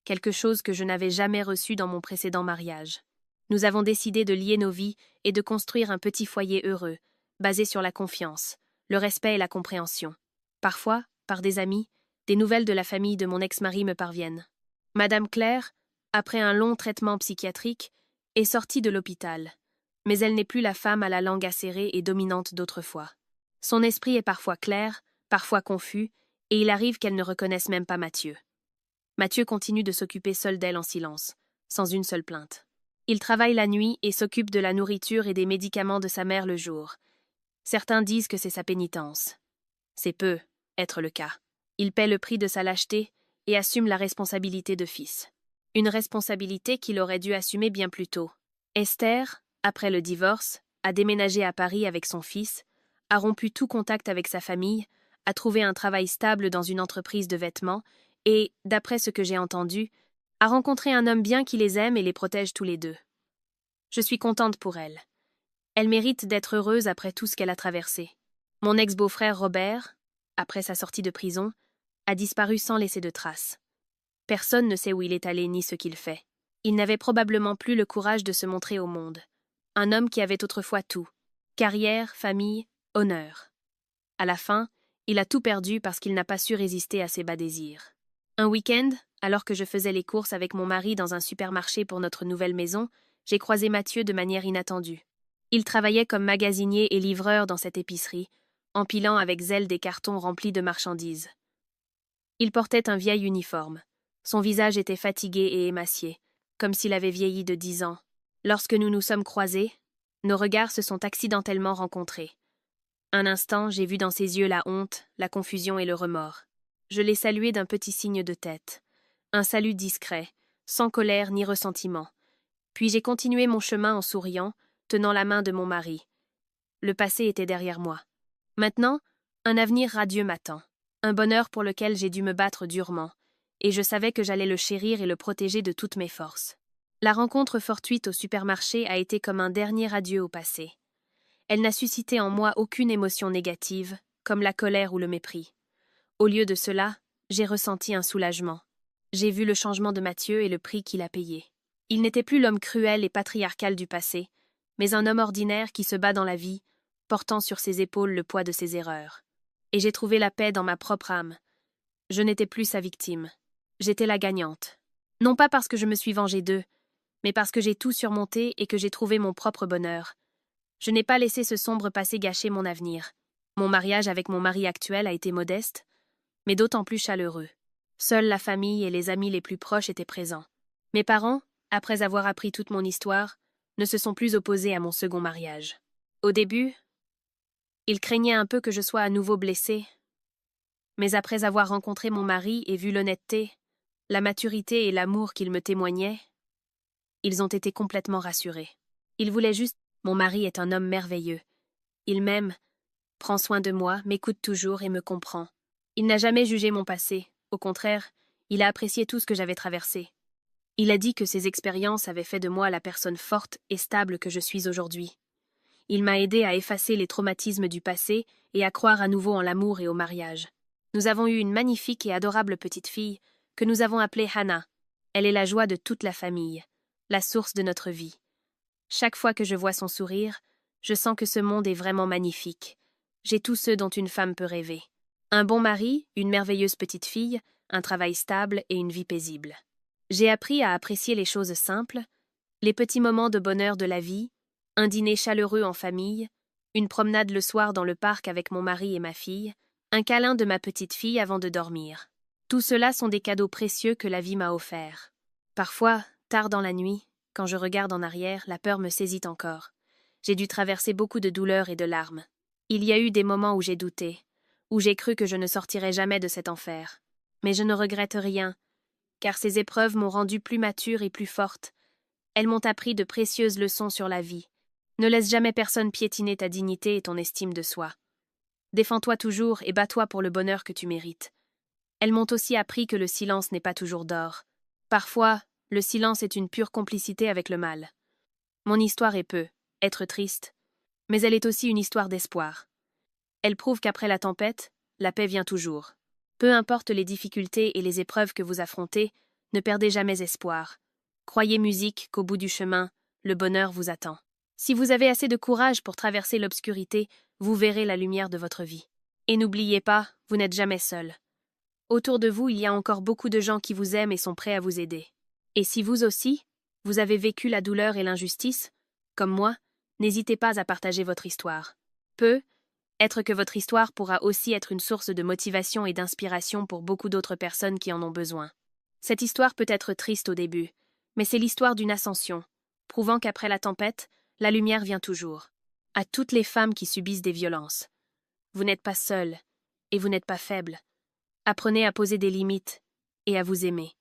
quelque chose que je n'avais jamais reçu dans mon précédent mariage. Nous avons décidé de lier nos vies et de construire un petit foyer heureux, basé sur la confiance, le respect et la compréhension. Parfois, par des amis, des nouvelles de la famille de mon ex-mari me parviennent. Madame Claire, après un long traitement psychiatrique, est sortie de l'hôpital, mais elle n'est plus la femme à la langue acérée et dominante d'autrefois. Son esprit est parfois clair, parfois confus, et il arrive qu'elle ne reconnaisse même pas Mathieu. Mathieu continue de s'occuper seul d'elle en silence, sans une seule plainte. Il travaille la nuit et s'occupe de la nourriture et des médicaments de sa mère le jour. Certains disent que c'est sa pénitence. C'est peu, être le cas. Il paie le prix de sa lâcheté et assume la responsabilité de fils. Une responsabilité qu'il aurait dû assumer bien plus tôt. Esther, après le divorce, a déménagé à Paris avec son fils, a rompu tout contact avec sa famille, a trouvé un travail stable dans une entreprise de vêtements et, d'après ce que j'ai entendu, a rencontré un homme bien qui les aime et les protège tous les deux. Je suis contente pour elle. Elle mérite d'être heureuse après tout ce qu'elle a traversé. Mon ex-beau-frère Robert, après sa sortie de prison, a disparu sans laisser de traces. Personne ne sait où il est allé ni ce qu'il fait. Il n'avait probablement plus le courage de se montrer au monde. Un homme qui avait autrefois tout. Carrière, famille, honneur. À la fin, il a tout perdu parce qu'il n'a pas su résister à ses bas désirs. Un week-end, alors que je faisais les courses avec mon mari dans un supermarché pour notre nouvelle maison, j'ai croisé Mathieu de manière inattendue. Il travaillait comme magasinier et livreur dans cette épicerie, empilant avec zèle des cartons remplis de marchandises. Il portait un vieil uniforme. Son visage était fatigué et émacié, comme s'il avait vieilli de 10 ans. Lorsque nous nous sommes croisés, nos regards se sont accidentellement rencontrés. Un instant, j'ai vu dans ses yeux la honte, la confusion et le remords. Je l'ai salué d'un petit signe de tête. Un salut discret, sans colère ni ressentiment. Puis j'ai continué mon chemin en souriant, tenant la main de mon mari. Le passé était derrière moi. Maintenant, un avenir radieux m'attend. Un bonheur pour lequel j'ai dû me battre durement. Et je savais que j'allais le chérir et le protéger de toutes mes forces. La rencontre fortuite au supermarché a été comme un dernier adieu au passé. Elle n'a suscité en moi aucune émotion négative, comme la colère ou le mépris. Au lieu de cela, j'ai ressenti un soulagement. J'ai vu le changement de Mathieu et le prix qu'il a payé. Il n'était plus l'homme cruel et patriarcal du passé, mais un homme ordinaire qui se bat dans la vie, portant sur ses épaules le poids de ses erreurs. Et j'ai trouvé la paix dans ma propre âme. Je n'étais plus sa victime. J'étais la gagnante. Non pas parce que je me suis vengée d'eux, mais parce que j'ai tout surmonté et que j'ai trouvé mon propre bonheur. Je n'ai pas laissé ce sombre passé gâcher mon avenir. Mon mariage avec mon mari actuel a été modeste, mais d'autant plus chaleureux. Seule la famille et les amis les plus proches étaient présents. Mes parents, après avoir appris toute mon histoire, ne se sont plus opposés à mon second mariage. Au début, ils craignaient un peu que je sois à nouveau blessée, mais après avoir rencontré mon mari et vu l'honnêteté, la maturité et l'amour qu'il me témoignait, ils ont été complètement rassurés. Ils voulaient juste... Mon mari est un homme merveilleux. Il m'aime, prend soin de moi, m'écoute toujours et me comprend. Il n'a jamais jugé mon passé. Au contraire, il a apprécié tout ce que j'avais traversé. Il a dit que ces expériences avaient fait de moi la personne forte et stable que je suis aujourd'hui. Il m'a aidé à effacer les traumatismes du passé et à croire à nouveau en l'amour et au mariage. Nous avons eu une magnifique et adorable petite fille que nous avons appelée Hannah. Elle est la joie de toute la famille, la source de notre vie. Chaque fois que je vois son sourire, je sens que ce monde est vraiment magnifique. J'ai tout ce dont une femme peut rêver. Un bon mari, une merveilleuse petite fille, un travail stable et une vie paisible. J'ai appris à apprécier les choses simples, les petits moments de bonheur de la vie, un dîner chaleureux en famille, une promenade le soir dans le parc avec mon mari et ma fille, un câlin de ma petite fille avant de dormir. Tout cela sont des cadeaux précieux que la vie m'a offerts. Parfois, tard dans la nuit, quand je regarde en arrière, la peur me saisit encore. J'ai dû traverser beaucoup de douleurs et de larmes. Il y a eu des moments où j'ai douté, où j'ai cru que je ne sortirais jamais de cet enfer. Mais je ne regrette rien, car ces épreuves m'ont rendue plus mature et plus forte, Elles m'ont appris de précieuses leçons sur la vie. Ne laisse jamais personne piétiner ta dignité et ton estime de soi. Défends-toi toujours et bats-toi pour le bonheur que tu mérites. Elles m'ont aussi appris que le silence n'est pas toujours d'or. Parfois, le silence est une pure complicité avec le mal. Mon histoire est peu, être triste, mais elle est aussi une histoire d'espoir. Elle prouve qu'après la tempête, la paix vient toujours. Peu importe les difficultés et les épreuves que vous affrontez, ne perdez jamais espoir. Croyez musique qu'au bout du chemin, le bonheur vous attend. Si vous avez assez de courage pour traverser l'obscurité, vous verrez la lumière de votre vie. Et n'oubliez pas, vous n'êtes jamais seul. Autour de vous, il y a encore beaucoup de gens qui vous aiment et sont prêts à vous aider. Et si vous aussi, vous avez vécu la douleur et l'injustice, comme moi, n'hésitez pas à partager votre histoire. Peut-être que votre histoire pourra aussi être une source de motivation et d'inspiration pour beaucoup d'autres personnes qui en ont besoin. Cette histoire peut être triste au début, mais c'est l'histoire d'une ascension, prouvant qu'après la tempête, la lumière vient toujours. À toutes les femmes qui subissent des violences. Vous n'êtes pas seules, et vous n'êtes pas faibles. Apprenez à poser des limites et à vous aimer.